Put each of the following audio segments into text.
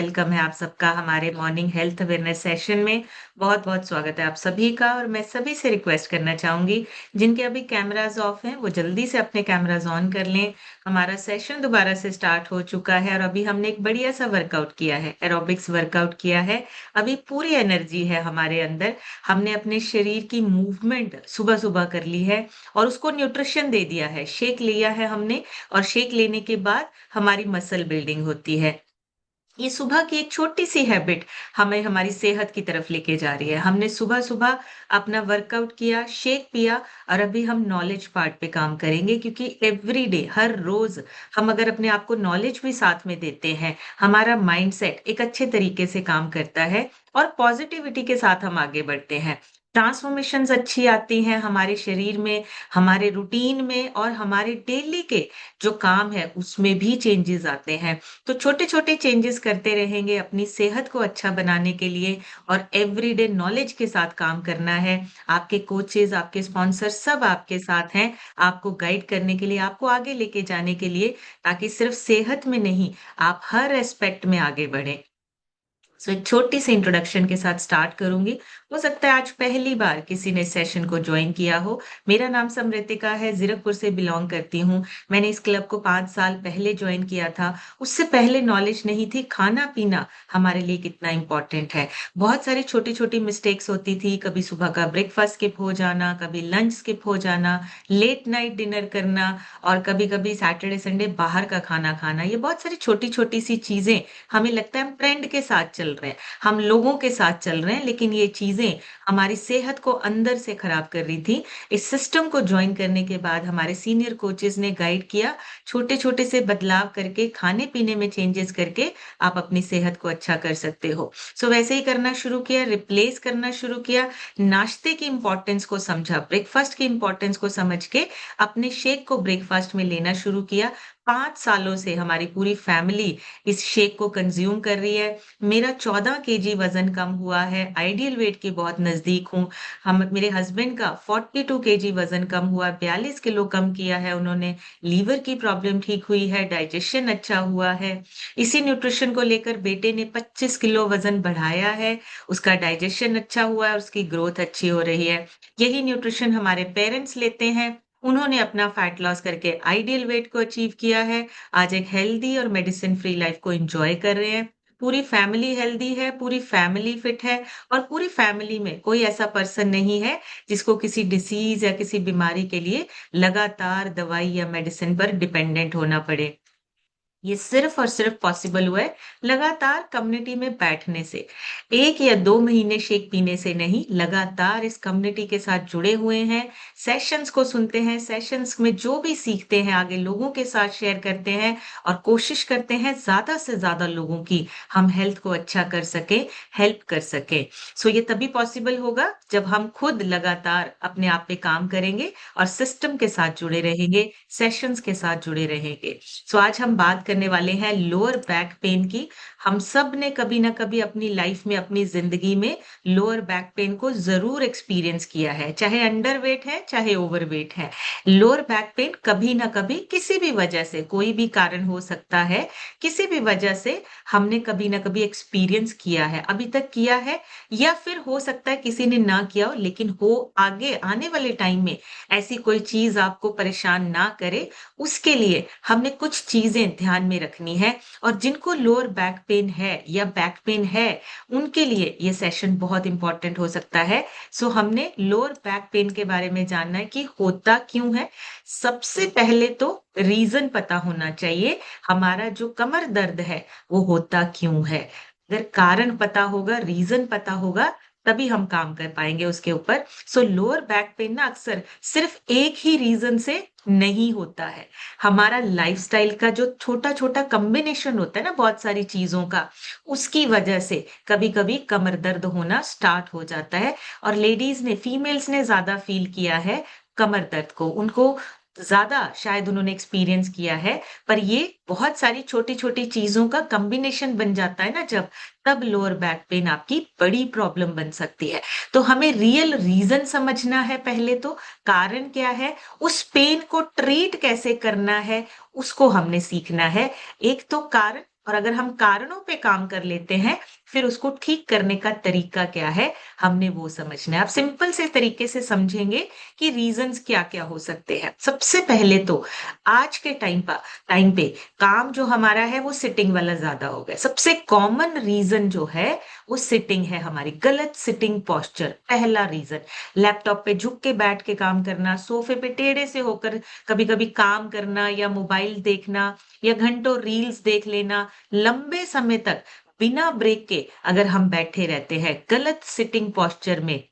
Welcome है आप सबका हमारे मॉर्निंग हेल्थ अवेयरनेस सेशन में। बहुत-बहुत स्वागत है आप सभी का और मैं सभी से रिक्वेस्ट करना चाहूँगी, जिनके अभी कैमराज़ ऑफ हैं, वो जल्दी से अपने कैमराज़ ऑन कर लें। हमारा सेशन दोबारा से स्टार्ट हो चुका है और अभी हमने एक बढ़िया-सा वर्कआउट किया है, एरोबिक्स वर्कआउट किया है। अभी पूरी एनर्जी है हमारे अंदर। हमने अपने शरीर की मूवमेंट सुबह-सुबह कर ली है और उसको न्यूट्रिशन दे दिया है, शेक लिया है हमने और शेक लेने के बाद हमारी मसल बिल्डिंग होती है। ये सुबह की एक छोटी-सी हैबिट हमें हमारी सेहत की तरफ लेके जा रही है। हमने सुबह-सुबह अपना वर्कआउट किया, शेक पिया और अभी हम नॉलेज पार्ट पे काम करेंगे क्योंकि एवरी डे हर रोज़ हम अगर अपने आप को नॉलेज भी साथ में देते हैं, हमारा माइंडसेट एक अच्छे तरीके से काम करता है और पॉजिटिविटी के साथ हम आगे बढ़ते हैं। ट्रांसफॉर्मेशंस अच्छी आती हैं हमारे शरीर में, हमारे रूटीन में और हमारे डेली के जो काम है उसमें भी चेंजेज़ आते हैं। तो छोटे-छोटे चेंजेस करते रहेंगे अपनी सेहत को अच्छा बनाने के लिए और एवरीडे नॉलेज के साथ काम करना है। आपके कोचेज़, आपके स्पॉन्सर सब आपके साथ हैं, आपको गाइड करने के लिए, आपको आगे लेके जाने के लिए ताकि सिर्फ सेहत में नहीं, आप हर एस्पेक्ट में आगे बढ़ें। सो एक छोटी-सी इंट्रोडक्शन के साथ स्टार्ट करूँगी। हो सकता है आज पहली बार किसी ने सेशन को जॉइन किया हो। मेरा नाम समृतिका है, ज़ीरकपुर से बिलॉन्ग करती हूँ। मैंने इस क्लब को 5 साल पहले जॉइन किया था। उससे पहले नॉलेज नहीं थी, खाना-पीना हमारे लिए कितना इम्पोर्टेंट है। बहुत सारी छोटी-छोटी मिस्टेक्स होती थी, कभी सुबह का ब्रेकफास्ट स्किप हो जाना, कभी लंच स्किप हो जाना, लेट नाइट डिनर करना और कभी-कभी सैटरडे, संडे बाहर का खाना खाना। ये बहुत सारी छोटी-छोटी सी चीज़ें हमें लगता है हम ट्रेंड के साथ चल रहे हैं, हम लोगों के साथ चल रहे हैं, लेकिन ये चीज़ें हमारी सेहत को अंदर से खराब कर रही थी। इस सिस्टम को जॉइन करने के बाद हमारे सीनियर कोचेज़ ने गाइड किया, छोटे-छोटे से बदलाव करके, खाने-पीने में चेंजेज़ करके आप अपनी सेहत को अच्छा कर सकते हो। सो वैसे ही करना शुरू किया, रिप्लेस करना शुरू किया, नाश्ते की इम्पोर्टेंस को समझा, ब्रेकफास्ट की इम्पोर्टेंस को समझ के अपने शेक को ब्रेकफास्ट में लेना शुरू किया। 5 सालों से हमारी पूरी फैमिली इस शेक को कंज़्यूम कर रही है। मेरा 14 केजी वज़न कम हुआ है, आइडियल वेट के बहुत नज़दीक हूँ। हम मेरे हस्बैंड का 42 केजी वज़न कम हुआ, 42 किलो कम किया है उन्होंने। लीवर की प्रॉब्लम ठीक हुई है, डाइजेशन अच्छा हुआ है। इसी न्यूट्रिशन को लेकर बेटे ने 25 किलो वज़न बढ़ाया है, उसका डाइजेशन अच्छा हुआ है और उसकी ग्रोथ अच्छी हो रही है। यही न्यूट्रिशन हमारे पेरेंट्स लेते हैं, उन्होंने अपना फैट लॉस करके आइडियल वेट को अचीव किया है। आज एक हेल्दी और मेडिसिन फ्री लाइफ को एन्जॉय कर रहे हैं। पूरी फैमिली हेल्दी है, पूरी फैमिली फिट है और पूरी फैमिली में कोई ऐसा पर्सन नहीं है जिसको किसी डिसीज़ या किसी बीमारी के लिए लगातार दवाई या मेडिसिन पर डिपेंडेंट होना पड़े। ये सिर्फ़ और सिर्फ़ पॉसिबल हुआ है लगातार कम्युनिटी में बैठने से। 1 या 2 महीने शेक पीने से नहीं, लगातार इस कम्युनिटी के साथ जुड़े हुए हैं, सेशंस को सुनते हैं, सेशंस में जो भी सीखते हैं आगे लोगों के साथ शेयर करते हैं और कोशिश करते हैं ज़्यादा से ज़्यादा लोगों की हम हेल्थ को अच्छा कर सकें, हेल्प कर सकें। सो ये तभी पॉसिबल होगा जब हम खुद लगातार अपने आप पे काम करेंगे और सिस्टम के साथ जुड़े रहेंगे, सेशंस के साथ जुड़े रहेंगे। सो आज हम बात करने वाले हैं लोअर बैक पेन की। हम सब ने कभी ना कभी अपनी लाइफ में, अपनी ज़िंदगी में लोअर बैक पेन को ज़रूर एक्सपीरियंस किया है, चाहे अंडरवेट है, चाहे ओवरवेट है। लोअर बैक पेन कभी ना कभी किसी भी वजह से, कोई भी कारण हो सकता है, किसी भी वजह से हमने कभी ना कभी एक्सपीरियंस किया है, अभी तक किया है या फिर हो सकता है किसी ने ना किया हो, लेकिन हो आगे आने वाले टाइम में ऐसी कोई चीज़ आपको परेशान ना करे, उसके लिए हमने कुछ चीज़ें ध्यान में रखनी है और जिनको लोअर बैक पेन है या बैक पेन है, उनके लिए ये सेशन बहुत इम्पोर्टेंट हो सकता है। सो हमने लोअर बैक पेन के बारे में जानना है कि होता क्यों है? सबसे पहले तो रीज़न पता होना चाहिए, हमारा जो कमर दर्द है, वो होता क्यों है? अगर कारण पता होगा, रीज़न पता होगा, तभी हम काम कर पाएँगे उसके ऊपर। सो लोअर बैक पेन ना अक्सर सिर्फ़ एक ही रीज़न से नहीं होता है। हमारा लाइफ़स्टाइल का जो छोटा-छोटा कॉम्बिनेशन होता है ना बहुत सारी चीज़ों का, उसकी वजह से कभी-कभी कमर दर्द होना स्टार्ट हो जाता है और लेडीज़ ने फीमेल्स ने ज़्यादा फ़ील किया है कमर दर्द को। उनको ज़्यादा शायद उन्होंने एक्सपीरियंस किया है, पर ये बहुत सारी छोटी-छोटी चीज़ों का कॉम्बिनेशन बन जाता है ना जब, तब लोअर बैक पेन आपकी बड़ी प्रॉब्लम बन सकती है। तो हमें रियल रीज़न समझना है पहले तो, कारण क्या है? उस पेन को ट्रीट कैसे करना है, उसको हमने सीखना है। एक तो कारण और अगर हम कारणों पे काम कर लेते हैं, फिर उसको ठीक करने का तरीका क्या है, हमने वो समझना है। आप सिंपल से तरीके से समझेंगे कि रीज़न्स क्या-क्या हो सकते हैं। सबसे पहले तो आज के टाइम पे काम जो हमारा है वो सिटिंग वाला ज़्यादा हो गया है। सबसे कॉमन रीज़न जो है वो सिटिंग है हमारी, गलत सिटिंग पोस्चर पहला रीज़न। लैपटॉप पे झुक के बैठ के काम करना, सोफे पे टेढ़े से होकर कभी-कभी काम करना या मोबाइल देखना या घंटों रील्स देख लेना, लंबे समय तक बिना ब्रेक के अगर हम बैठे रहते हैं, गलत सिटिंग पोस्चर में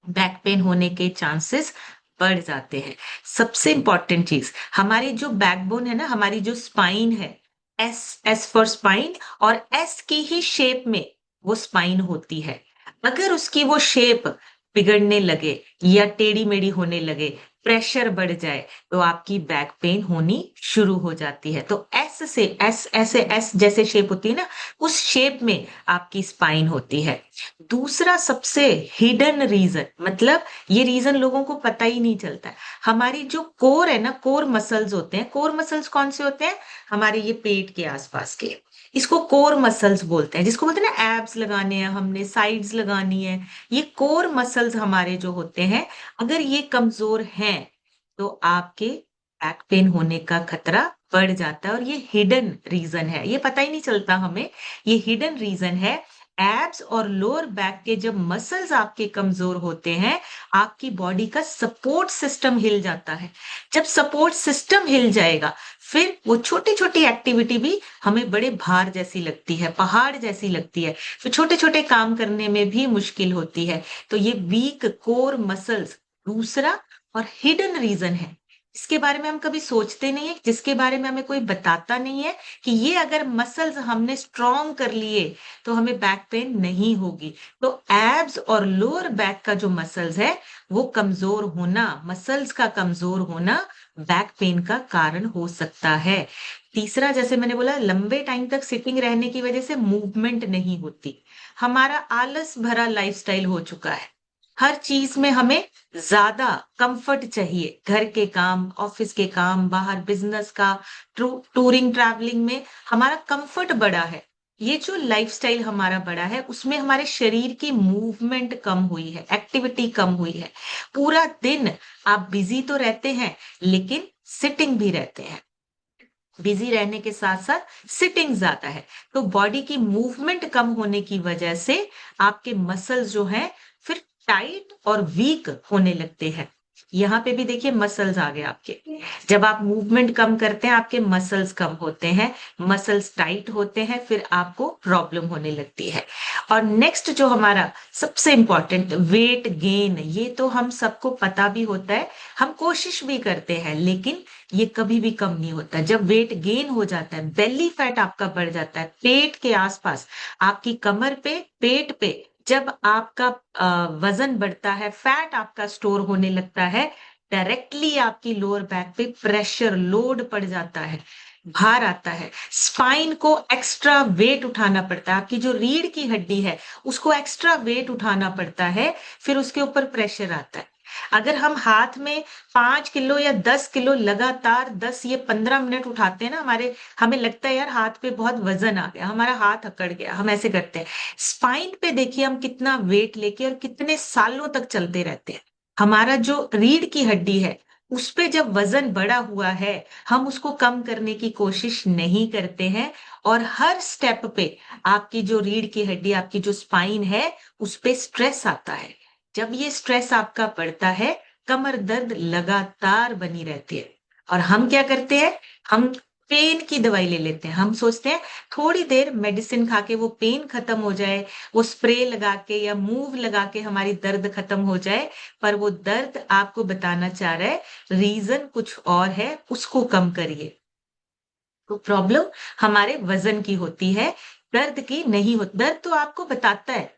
बैक पेन होने के चांसेस बढ़ जाते हैं। सबसे इम्पोर्टेंट चीज़, हमारी जो बैकबोन है ना, हमारी जो स्पाइन है, एस फॉर स्पाइन और एस की ही शेप में वो स्पाइन होती है। अगर उसकी वो शेप बिगड़ने लगे या टेढ़ी-मेढ़ी होने लगे, प्रेशर बढ़ जाए, तो आपकी बैक पेन होनी शुरू हो जाती है। तो एस से एस ऐसे एस जैसे शेप होती है ना, उस शेप में आपकी स्पाइन होती है। दूसरा सबसे हिडन रीज़न, मतलब ये रीज़न लोगों को पता ही नहीं चलता है। हमारी जो कोर है ना, कोर मसल्स होते हैं। कोर मसल्स कौन-से होते हैं? हमारे ये पेट के आस-पास के। इसको कोर मसल्स बोलते हैं, जिसको बोलते हैं ना एब्स लगाने हैं हमने, साइड्स लगानी है। ये कोर मसल्स हमारे जो होते हैं, अगर ये कमज़ोर हैं, तो आपके बैक पेन होने का खतरा बढ़ जाता है और ये हिडन रीज़न है। ये पता ही नहीं चलता हमें, ये हिडन रीज़न है। एब्स और लोअर बैक के जब मसल्स आपके कमजोर होते हैं, आपकी बॉडी का सपोर्ट सिस्टम हिल जाता है। जब सपोर्ट सिस्टम हिल जाएगा, फिर वो छोटी-छोटी एक्टिविटी भी हमें बड़े भार जैसी लगती है, पहाड़ जैसी लगती है। फिर छोटे-छोटे काम करने में भी मुश्किल होती है। तो ये वीक कोर मसल्स दूसरा और हिडन रीजन है। इसके बारे में हम कभी सोचते नहीं है, जिसके बारे में हमें कोई बताता नहीं है कि ये अगर मसल्स हमने स्ट्रॉन्ग कर लिए तो हमें बैक पेन नहीं होगी। तो एब्स और लोअर बैक का जो मसल्स है, वो कमज़ोर होना, मसल्स का कमज़ोर होना बैक पेन का कारण हो सकता है। तीसरा, जैसे मैंने बोला, लंबे टाइम तक सिटिंग रहने की वज़ह से मूवमेंट नहीं होती। हमारा आलस भरा लाइफ़स्टाइल हो चुका है। हर चीज़ में हमें ज़्यादा कम्फ़र्ट चाहिए। घर के काम, ऑफ़िस के काम, बाहर बिज़नेस का, टूरिंग ट्रैवलिंग में हमारा कम्फ़र्ट बढ़ा है। ये जो लाइफ़स्टाइल हमारा बढ़ा है, उसमें हमारे शरीर की मूवमेंट कम हुई है, एक्टिविटी कम हुई है। पूरा दिन आप बिज़ी तो रहते हैं, लेकिन सिटिंग भी रहते हैं। बिज़ी रहने के साथ-साथ सिटिंग ज़्यादा है, तो बॉडी की मूवमेंट कम होने की वजह से आपके मसल्स जो हैं, फिर टाइट और वीक होने लगते हैं। यहाँ पे भी देखिए मसल्स आ गए आपके। जब आप मूवमेंट कम करते हैं, आपके मसल्स कम होते हैं, मसल्स टाइट होते हैं, फिर आपको प्रॉब्लम होने लगती है। और नेक्स्ट जो हमारा सबसे इम्पोर्टेंट, वेट गेन, ये तो हम सबको पता भी होता है, हम कोशिश भी करते हैं, लेकिन ये कभी भी कम नहीं होता। जब वेट गेन हो जाता है, बेली फैट आपका बढ़ जाता है, पेट के आसपास, आपकी कमर पे, पेट पे जब आपका वज़न बढ़ता है, फैट आपका स्टोर होने लगता है, डायरेक्टली आपकी लोअर बैक पे प्रेशर, लोड पड़ जाता है, भार आता है। स्पाइन को एक्स्ट्रा वेट उठाना पड़ता है, आपकी जो रीढ़ की हड्डी है, उसको एक्स्ट्रा वेट उठाना पड़ता है, फिर उसके ऊपर प्रेशर आता है। अगर हम हाथ में 5 किलो या 10 किलो लगातार 10 या 15 मिनट उठाते हैं ना, हमें लगता है यार हाथ पे बहुत वज़न आ गया, हमारा हाथ अकड़ गया, हम ऐसे करते हैं। स्पाइन पे देखिए हम कितना वेट लेके और कितने सालों तक चलते रहते हैं। हमारा जो रीढ़ की हड्डी है, उस पे जब वज़न बढ़ा हुआ है, हम उसको कम करने की कोशिश नहीं करते हैं और हर स्टेप पे आपकी जो रीढ़ की हड्डी, आपकी जो स्पाइन है, उस पे स्ट्रेस आता है। जब ये स्ट्रेस आपका बढ़ता है, कमर दर्द लगातार बनी रहती है और हम क्या करते हैं, हम पेन की दवाई ले लेते हैं। हम सोचते हैं थोड़ी देर मेडिसिन खा के वो पेन खत्म हो जाए, वो स्प्रे लगा के या मूव लगा के हमारी दर्द खत्म हो जाए, पर वो दर्द आपको बताना चाह रहा है, रीज़न कुछ और है, उसको कम करिए। तो प्रॉब्लम हमारे वज़न की होती है, दर्द की नहीं होती। दर्द तो आपको बताता है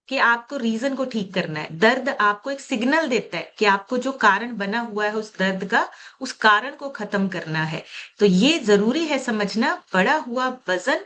कि आपको रीज़न को ठीक करना है। दर्द आपको एक सिग्नल देता है कि आपको जो कारण बना हुआ है उस दर्द का, उस कारण को ख़त्म करना है। तो ये ज़रूरी है समझना, बढ़ा हुआ वज़न,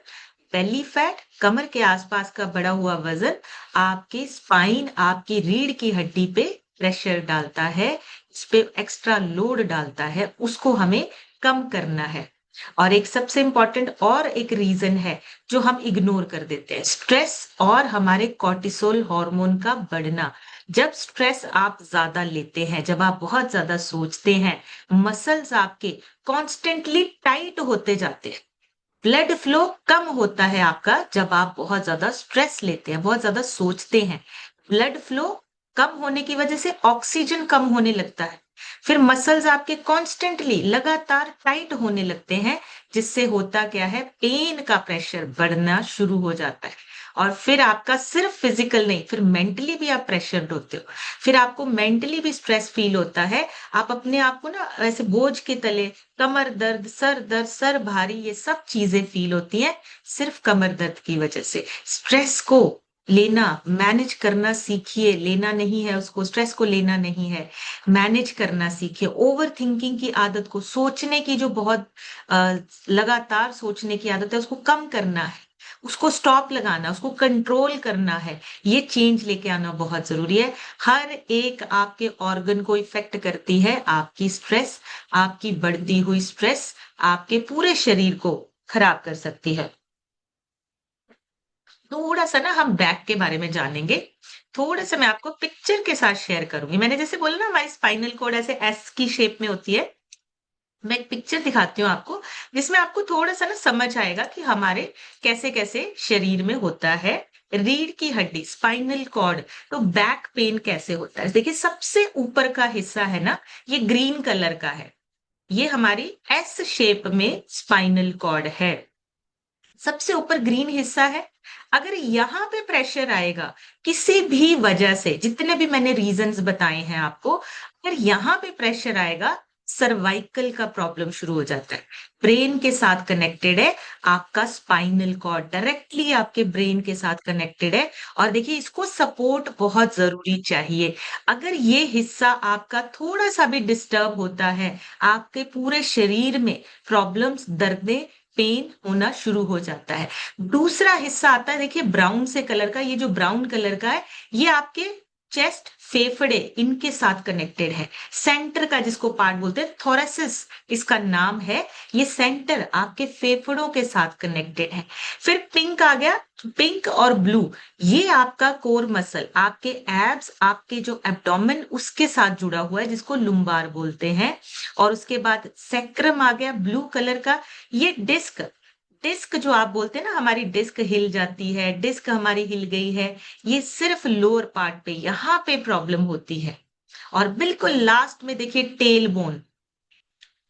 बेली फैट, कमर के आसपास का बढ़ा हुआ वज़न आपकी स्पाइन, आपकी रीढ़ की हड्डी पे प्रेशर डालता है, इस पे एक्स्ट्रा लोड डालता है, उसको हमें कम करना है। और एक सबसे इम्पोर्टेंट और एक रीजन है जो हम इग्नोर कर देते हैं, स्ट्रेस और हमारे कॉर्टिसोल हार्मोन का बढ़ना। जब स्ट्रेस आप ज्यादा लेते हैं, जब आप बहुत ज्यादा सोचते हैं, मसल्स आपके कॉन्स्टेंटली टाइट होते जाते हैं। ब्लड फ्लो कम होता है आपका जब आप बहुत ज्यादा स्ट्रेस लेते हैं, बहुत ज्यादा सोचते हैं। ब्लड फ्लो कम होने की वजह से ऑक्सीजन कम होने लगता है। फिर मसल्स आपके कॉन्स्टेंटली लगातार टाइट होने लगते हैं, जिससे होता क्या है, पेन का प्रेशर बढ़ना शुरू हो जाता है। और फिर आपका सिर्फ फिजिकल नहीं, फिर मेंटली भी आप प्रेशर्ड होते हो। फिर आपको मेंटली भी स्ट्रेस फील होता है। आप अपने आप को ना ऐसे बोझ के तले, कमर दर्द, सर भारी, ये सब चीजें फील होती हैं सिर्फ कमर दर्द की वजह से। स्ट्रेस को लेना, मैनेज करना सीखिए। लेना नहीं है उसको, स्ट्रेस को लेना नहीं है, मैनेज करना सीखिए। ओवर थिंकिंग की आदत को, सोचने की जो बहुत लगातार सोचने की आदत है, उसको कम करना है, उसको स्टॉप लगाना, उसको कंट्रोल करना है। ये चेंज लेके आना बहुत जरूरी है। हर एक आपके ऑर्गन को इफेक्ट करती है आपकी स्ट्रेस। आपकी बढ़ती हुई स्ट्रेस आपके पूरे शरीर को खराब कर सकती है। थोड़ा सा ना हम बैक के बारे में जानेंगे। थोड़ा सा मैं आपको पिक्चर के साथ शेयर करूंगी। मैंने जैसे बोला ना, हमारी स्पाइनल कॉर्ड ऐसे एस की शेप में होती है। मैं एक पिक्चर दिखाती हूँ आपको, जिसमें आपको थोड़ा सा ना समझ आएगा कि हमारे कैसे कैसे शरीर में होता है। रीढ़ की हड्डी, स्पाइनल कॉर्ड, तो बैक पेन कैसे होता है। देखिए, सबसे ऊपर का हिस्सा है ना, ये ग्रीन कलर का है। ये हमारी एस शेप में स्पाइनल कॉर्ड है। सबसे ऊपर ग्रीन हिस्सा है। अगर यहाँ पे प्रेशर आएगा किसी भी वजह से, जितने भी मैंने रीजंस बताए हैं आपको, अगर यहाँ पे प्रेशर आएगा, सर्वाइकल का प्रॉब्लम शुरू हो जाता है। ब्रेन के साथ कनेक्टेड है आपका स्पाइनल कॉर्ड, डायरेक्टली आपके ब्रेन के साथ कनेक्टेड है। और देखिए, इसको सपोर्ट बहुत जरूरी चाहिए। अगर ये हिस्सा आपका थोड़ा सा भी डिस्टर्ब होता है, आपके पूरे शरीर में प्रॉब्लम्स, दर्दें, पेन होना शुरू हो जाता है। दूसरा हिस्सा आता है, देखिए ब्राउन से कलर का, ये जो ब्राउन कलर का है, ये आपके चेस्ट, फेफड़े, इनके साथ कनेक्टेड है। सेंटर का जिसको पार्ट बोलते हैं, थोरेसिस इसका नाम है। ये सेंटर आपके फेफड़ों के साथ कनेक्टेड है। फिर पिंक आ गया। पिंक और ब्लू, ये आपका कोर मसल, आपके एब्स, आपके जो एब्डोमेन, उसके साथ जुड़ा हुआ है, जिसको लुम्बार बोलते हैं। और उसके बाद सेक्रम आ गया ब्लू कलर का। ये डिस्क, डिस्क जो आप बोलते हैं ना, हमारी डिस्क हिल जाती है, डिस्क हमारी हिल गई है, ये सिर्फ लोअर पार्ट पे, यहाँ पे प्रॉब्लम होती है। और बिल्कुल लास्ट में देखिए, टेल बोन,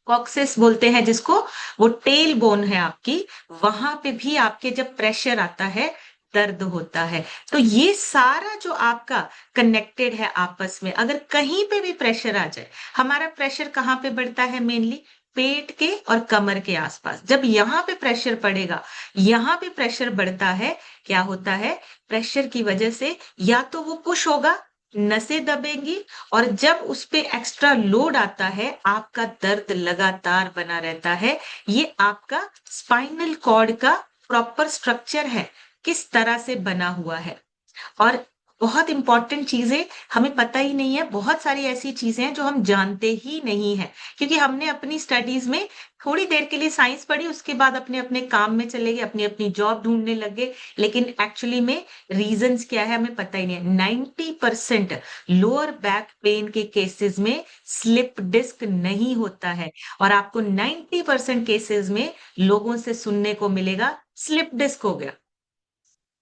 कॉक्सिस बोलते हैं जिसको, वो टेल बोन है आपकी। वहां पे भी आपके जब प्रेशर आता है, दर्द होता है। तो ये सारा जो आपका कनेक्टेड है आपस में, अगर कहीं पे भी प्रेशर आ जाए, हमारा प्रेशर कहाँ पे बढ़ता है, मेनली पेट के और कमर के आसपास। जब यहाँ पे प्रेशर पड़ेगा, यहाँ पे प्रेशर बढ़ता है, क्या होता है, प्रेशर की वजह से या तो वो पुश होगा, नसें दबेंगी, और जब उस पे एक्स्ट्रा लोड आता है, आपका दर्द लगातार बना रहता है। ये आपका स्पाइनल कॉर्ड का प्रॉपर स्ट्रक्चर है, किस तरह से बना हुआ है। और बहुत इंपॉर्टेंट चीजें हमें पता ही नहीं है, बहुत सारी ऐसी चीजें हैं जो हम जानते ही नहीं है, क्योंकि हमने अपनी स्टडीज में थोड़ी देर के लिए साइंस पढ़ी, उसके बाद अपने अपने काम में चले गए, अपनी अपनी जॉब ढूंढने लगे। लेकिन एक्चुअली में रीजंस क्या है हमें पता ही नहीं है। 90% लोअर बैक पेन के केसेस में स्लिप डिस्क नहीं होता है। और आपको 90% केसेस में लोगों से सुनने को मिलेगा, स्लिप डिस्क हो गया।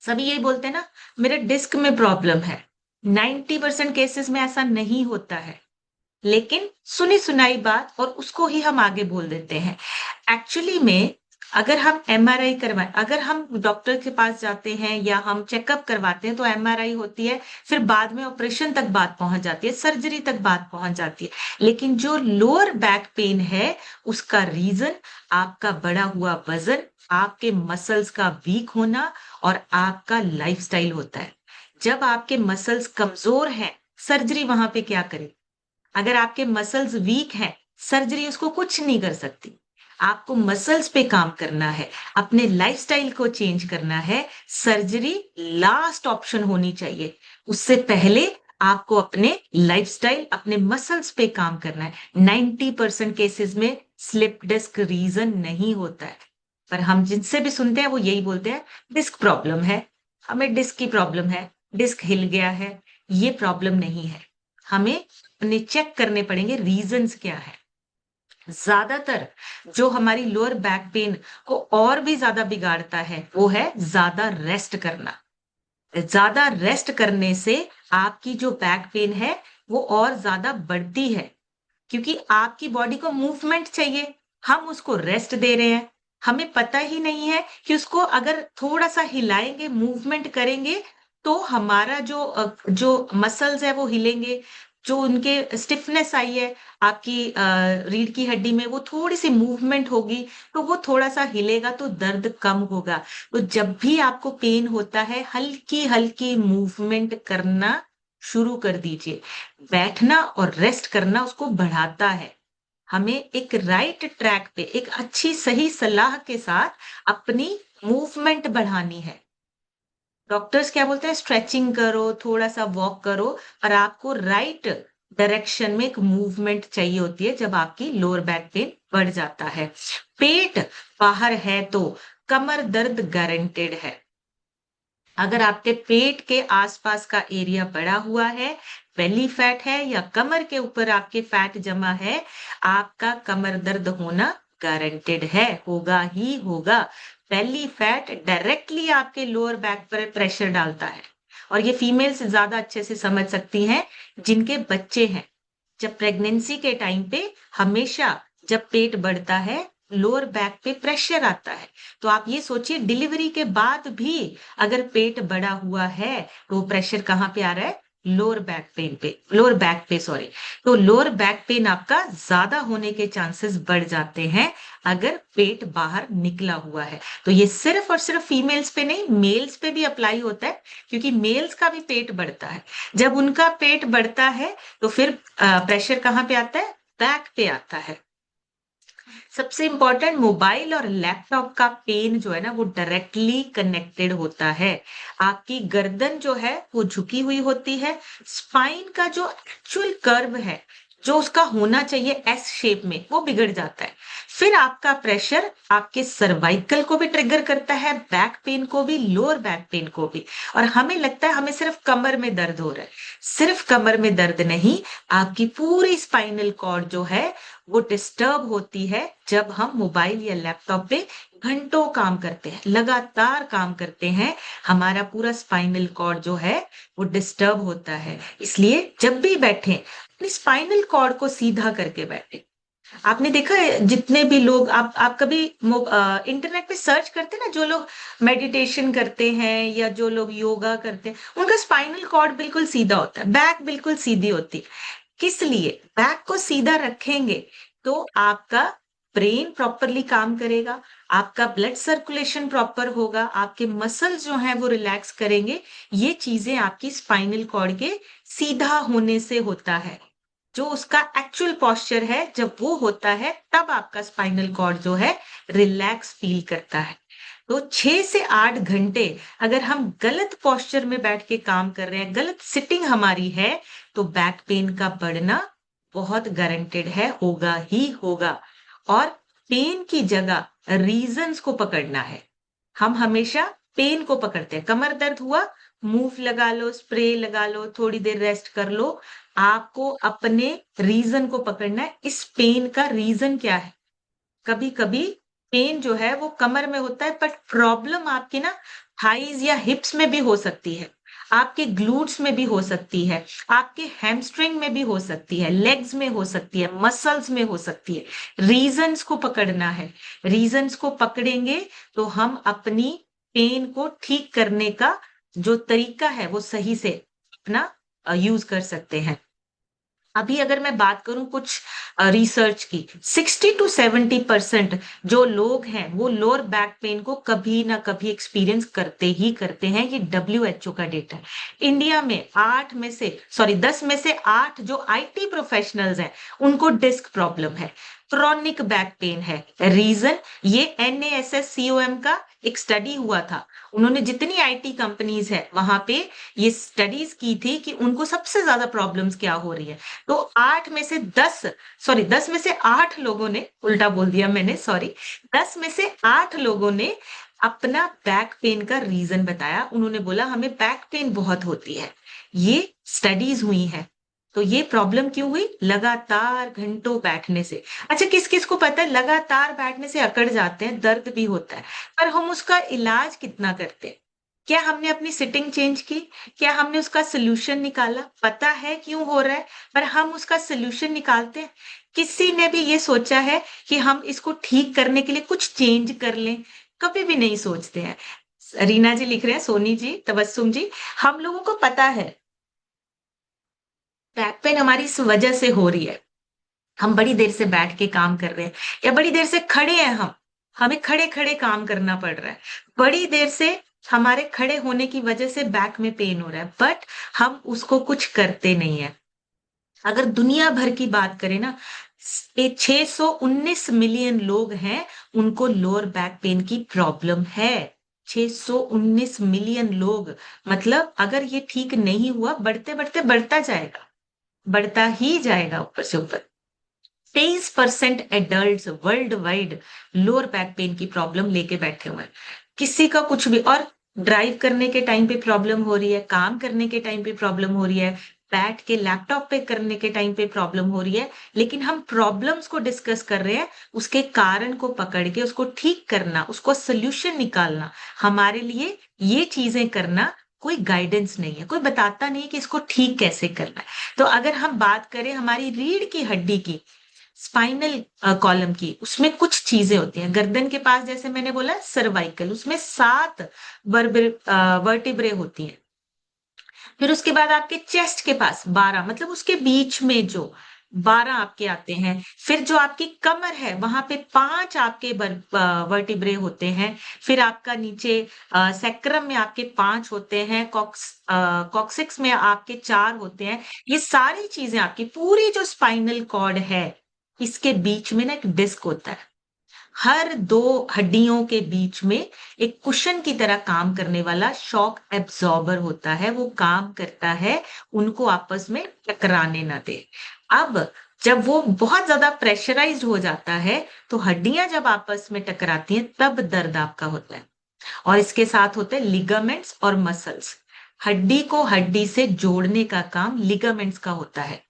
सभी यही बोलते हैं ना, मेरे डिस्क में प्रॉब्लम है। 90% केसेस में ऐसा नहीं होता है, लेकिन सुनी सुनाई बात और उसको ही हम आगे बोल देते हैं। एक्चुअली में अगर हम एमआरआई करवाएं, अगर हम डॉक्टर के पास जाते हैं या हम चेकअप करवाते हैं, तो एमआरआई होती है, फिर बाद में ऑपरेशन तक बात पहुंच जाती है, सर्जरी तक बात पहुंच जाती है। लेकिन जो लोअर बैक पेन है, उसका रीजन आपका बढ़ा हुआ वजन, आपके मसल्स का वीक होना और आपका लाइफस्टाइल होता है। जब आपके मसल्स कमजोर हैं, सर्जरी वहां पे क्या करे। अगर आपके मसल्स वीक हैं, सर्जरी उसको कुछ नहीं कर सकती। आपको मसल्स पे काम करना है, अपने लाइफस्टाइल को चेंज करना है। सर्जरी लास्ट ऑप्शन होनी चाहिए। उससे पहले आपको अपने लाइफस्टाइल, अपने मसल्स पे काम करना है। 90% केसेस में स्लिप डिस्क रीज़न नहीं होता है, पर हम जिनसे भी सुनते हैं वो यही बोलते हैं, डिस्क प्रॉब्लम है, हमें डिस्क की प्रॉब्लम है, डिस्क हिल गया है, ये प्रॉब्लम नहीं है। हमें अपने चेक करने पड़ेंगे रीज़न्स क्या है। ज़्यादातर जो हमारी लोअर बैक पेन को और भी ज़्यादा बिगाड़ता है, वो है ज़्यादा रेस्ट करना। ज़्यादा रेस्ट करने से आपकी जो बैक पेन है, वो और ज़्यादा बढ़ती है, क्योंकि आपकी बॉडी को मूवमेंट चाहिए, हम उसको रेस्ट दे रहे हैं। हमें पता ही नहीं है कि उसको अगर थोड़ा-सा हिलाएँगे, मूवमेंट करेंगे, तो हमारा जो मसल्स है वो हिलेंगे, जो उनके स्टिफनेस आई है आपकी रीढ़ की हड्डी में, वो थोड़ी-सी मूवमेंट होगी, तो वो थोड़ा-सा हिलेगा तो दर्द कम होगा। तो जब भी आपको पेन होता है, हल्की-हल्की मूवमेंट करना शुरू कर दीजिए। बैठना और रेस्ट करना उसको बढ़ाता है। हमें एक राइट ट्रैक पे, एक अच्छी सही सलाह के साथ अपनी मूवमेंट बढ़ानी है। डॉक्टर्स क्या बोलते हैं, स्ट्रेचिंग करो, थोड़ा-सा वॉक करो, और आपको राइट डायरेक्शन में एक मूवमेंट चाहिए होती है जब आपकी लोअर बैक पेन बढ़ जाता है। पेट बाहर है तो कमर दर्द गारंटेड है। अगर आपके पेट के आसपास का एरिया बढ़ा हुआ है, बेली फैट है या कमर के ऊपर आपके फैट जमा है, आपका कमर दर्द होना गारंटेड है, होगा ही होगा। बेली फैट डायरेक्टली आपके लोअर बैक पर प्रेशर डालता है, और ये फीमेल्स ज़्यादा अच्छे से समझ सकती हैं जिनके बच्चे हैं। जब प्रेगनेंसी के टाइम पे हमेशा जब पेट बढ़ता है, लोअर बैक पे प्रेशर आता है। तो आप ये सोचिए, डिलीवरी के बाद भी अगर पेट बढ़ा हुआ है, तो प्रेशर कहाँ पे आ रहा है? लोअर बैक पे सॉरी। तो लोअर बैक पेन आपका ज़्यादा होने के चांसेस बढ़ जाते हैं, अगर पेट बाहर निकला हुआ है। तो ये सिर्फ़ और सिर्फ़ फीमेल्स पे नहीं, मेल्स पे भी अप्लाई होता है, क्योंकि मेल्स का भी पेट बढ़ता है। जब उनका पेट बढ़ता है, तो फिर प्रेशर कहाँ पे आता है? बैक पे आता है। सबसे इम्पोर्टेंट, मोबाइल और लैपटॉप का पेन जो है ना, वो डायरेक्टली कनेक्टेड होता है। आपकी गर्दन जो है वो झुकी हुई होती है, स्पाइन का जो एक्चुअल कर्व है, जो उसका होना चाहिए एस शेप में, वो बिगड़ जाता है। फिर आपका प्रेशर आपके सर्वाइकल को भी ट्रिगर करता है, बैक पेन को भी, लोअर बैक पेन को भी। और हमें लगता है हमें सिर्फ कमर में दर्द हो रहा है, सिर्फ कमर में दर्द नहीं, आपकी पूरी स्पाइनल कॉर्ड जो है वो डिस्टर्ब होती है जब हम मोबाइल या लैपटॉप पे घंटों काम करते हैं, लगातार काम करते हैं, हमारा पूरा स्पाइनल कॉर्ड जो है वो डिस्टर्ब होता है। इसलिए जब भी बैठें, अपनी स्पाइनल कॉर्ड को सीधा करके बैठें। आपने देखा है जितने भी लोग, आप कभी इंटरनेट पे सर्च करते हैं ना, जो लोग मेडिटेशन करते हैं या जो लोग योगा करते हैं, उनका स्पाइनल कॉर्ड बिल्कुल सीधा होता है, बैक बिल्कुल सीधी होती है। किस लिए? बैक को सीधा रखेंगे तो आपका ब्रेन प्रॉपरली काम करेगा, आपका ब्लड सर्कुलेशन प्रॉपर होगा, आपके मसल्स जो हैं वो रिलैक्स करेंगे। ये चीजें आपकी स्पाइनल कॉर्ड के सीधा होने से होता है। जो उसका एक्चुअल पोस्चर है, जब वो होता है, तब आपका स्पाइनल कॉर्ड जो है रिलैक्स फील करता है। तो 6 से 8 घंटे अगर हम गलत पोस्चर में बैठ के काम कर रहे हैं, गलत सिटिंग हमारी है, तो बैक पेन का बढ़ना बहुत गारंटेड है, होगा ही होगा। और पेन की जगह रीजंस को पकड़ना है। हम हमेशा पेन को पकड़ते हैं। कमर दर्द हुआ, मूव लगा लो, स्प्रे लगा लो, थोड़ी देर रेस्ट कर लो। आपको अपने रीजन को पकड़ना है, इस पेन का रीजन क्या है? कभी-कभी पेन जो है वो कमर में होता है, बट प्रॉब्लम आपके ना थाइज़ या हिप्स में भी हो सकती है, आपके ग्लूट्स में भी हो सकती है, आपके हैमस्ट्रिंग में भी हो सकती है, लेग्स में हो सकती है, मसल्स में हो सकती है। रीज़न्स को पकड़ना है। रीज़न्स को पकड़ेंगे तो हम अपनी पेन को ठीक करने का जो तरीका है वो सही से अपना यूज़ कर सकते हैं। अभी अगर मैं बात करूँ कुछ रिसर्च की, 60 टू 70% जो लोग हैं, वो लोअर बैक पेन को कभी ना कभी एक्सपीरियंस करते ही करते हैं। ये डब्ल्यूएचओ का डेटा है। इंडिया में 10 में से 8 जो आईटी प्रोफेशनल्स हैं, उनको डिस्क प्रॉब्लम है। क्रॉनिक बैक पेन है। रीजन, ये NASSCOM का एक स्टडी हुआ था। उन्होंने जितनी आईटी कंपनीज है वहां पे ये स्टडीज की थी कि उनको सबसे ज्यादा प्रॉब्लम्स क्या हो रही है। तो 10 में से 8 लोगों ने, उल्टा बोल दिया मैंने, सॉरी, 10 में से 8 लोगों ने अपना बैक पेन का रीजन बताया। उन्होंने बोला हमें बैक पेन बहुत होती है। ये स्टडीज हुई है। तो ये प्रॉब्लम क्यों हुई? लगातार घंटों बैठने से। अच्छा, किस किस को पता है लगातार बैठने से अकड़ जाते हैं, दर्द भी होता है, पर हम उसका इलाज कितना करते हैं? क्या हमने अपनी सिटिंग चेंज की? क्या हमने उसका सोल्यूशन निकाला? पता है क्यों हो रहा है, पर हम उसका सोल्यूशन निकालते हैं? किसी ने भी ये सोचा है कि हम इसको ठीक करने के लिए कुछ चेंज कर लें? कभी भी नहीं सोचते हैं। रीना जी लिख रहे हैं, सोनी जी, तबस्सुम जी, हम लोगों को पता है बैक पेन हमारी इस वजह से हो रही है। हम बड़ी देर से बैठ के काम कर रहे हैं, या बड़ी देर से खड़े हैं हम, हमें खड़े खड़े काम करना पड़ रहा है। बड़ी देर से हमारे खड़े होने की वजह से बैक में पेन हो रहा है, बट हम उसको कुछ करते नहीं है। अगर दुनिया भर की बात करें ना, 619 मिलियन लोग हैं, उनको लोअर बैक पेन की प्रॉब्लम है। 619 मिलियन लोग, मतलब अगर ये ठीक नहीं हुआ, बढ़ते बढ़ते बढ़ता जाएगा, बढ़ता ही जाएगा ऊपर से ऊपर। 23% adult world wide lower back pain की प्रॉब्लम लेके बैठे हुए हैं। किसी का कुछ भी, और ड्राइव करने के टाइम पे प्रॉब्लम हो रही है, काम करने के टाइम पे प्रॉब्लम हो रही है, बैठ के लैपटॉप पे करने के टाइम पे प्रॉब्लम हो रही है। लेकिन हम प्रॉब्लम्स को डिस्कस कर रहे हैं, उसके कारण को पकड़ के उसको ठीक करना, उसको सोल्यूशन निकालना, हमारे लिए ये चीजें करना कोई गाइडेंस नहीं है, कोई बताता नहीं कि इसको ठीक कैसे करना है। तो अगर हम बात करें हमारी रीढ़ की हड्डी की, स्पाइनल कॉलम की, उसमें कुछ चीजें होती हैं। गर्दन के पास जैसे मैंने बोला सर्वाइकल, उसमें 7 वर्टिब्रे होती हैं। फिर उसके बाद आपके चेस्ट के पास 12, मतलब उसके बीच में जो 12 आपके आते हैं। फिर जो आपकी कमर है वहां पे 5 आपके वर्टिब्रे होते हैं। फिर आपका नीचे सेक्रम में आपके 5 होते हैं, कॉक्सिक्स में आपके 4 होते हैं। ये सारी चीजें आपकी पूरी जो स्पाइनल कॉर्ड है, इसके बीच में ना एक डिस्क होता है। हर 2 हड्डियों के बीच में एक कुशन की तरह काम करने वाला शॉक एब्जॉर्बर होता है, वो काम करता है उनको आपस में टकराने ना दे। अब जब वो बहुत ज्यादा प्रेशराइज्ड हो जाता है, तो हड्डियां जब आपस में टकराती हैं तब दर्द आपका होता है। और इसके साथ होते हैं लिगामेंट्स और मसल्स। हड्डी को हड्डी से जोड़ने का काम लिगामेंट्स का होता है।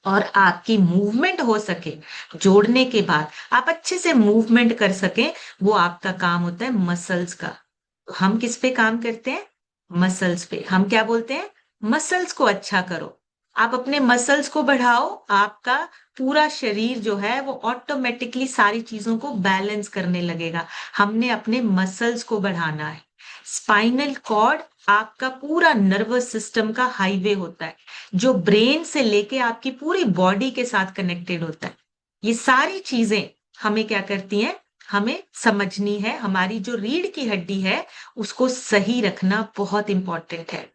और आपकी मूवमेंट हो सके, जोड़ने के बाद आप अच्छे से मूवमेंट कर सके, वो आपका काम होता है मसल्स का। तो हम किस पे काम करते हैं? मसल्स पे। हम क्या बोलते हैं? मसल्स को अच्छा करो, आप अपने मसल्स को बढ़ाओ, आपका पूरा शरीर जो है वो ऑटोमेटिकली सारी चीजों को बैलेंस करने लगेगा। हमने अपने मसल्स को बढ़ाना है। स्पाइनल कॉर्ड आपका पूरा नर्वस सिस्टम का हाईवे होता है, जो ब्रेन से लेके आपकी पूरी बॉडी के साथ कनेक्टेड होता है। ये सारी चीजें हमें क्या करती हैं? हमें समझनी है। हमारी जो रीढ़ की हड्डी है, उसको सही रखना बहुत इंपॉर्टेंट है।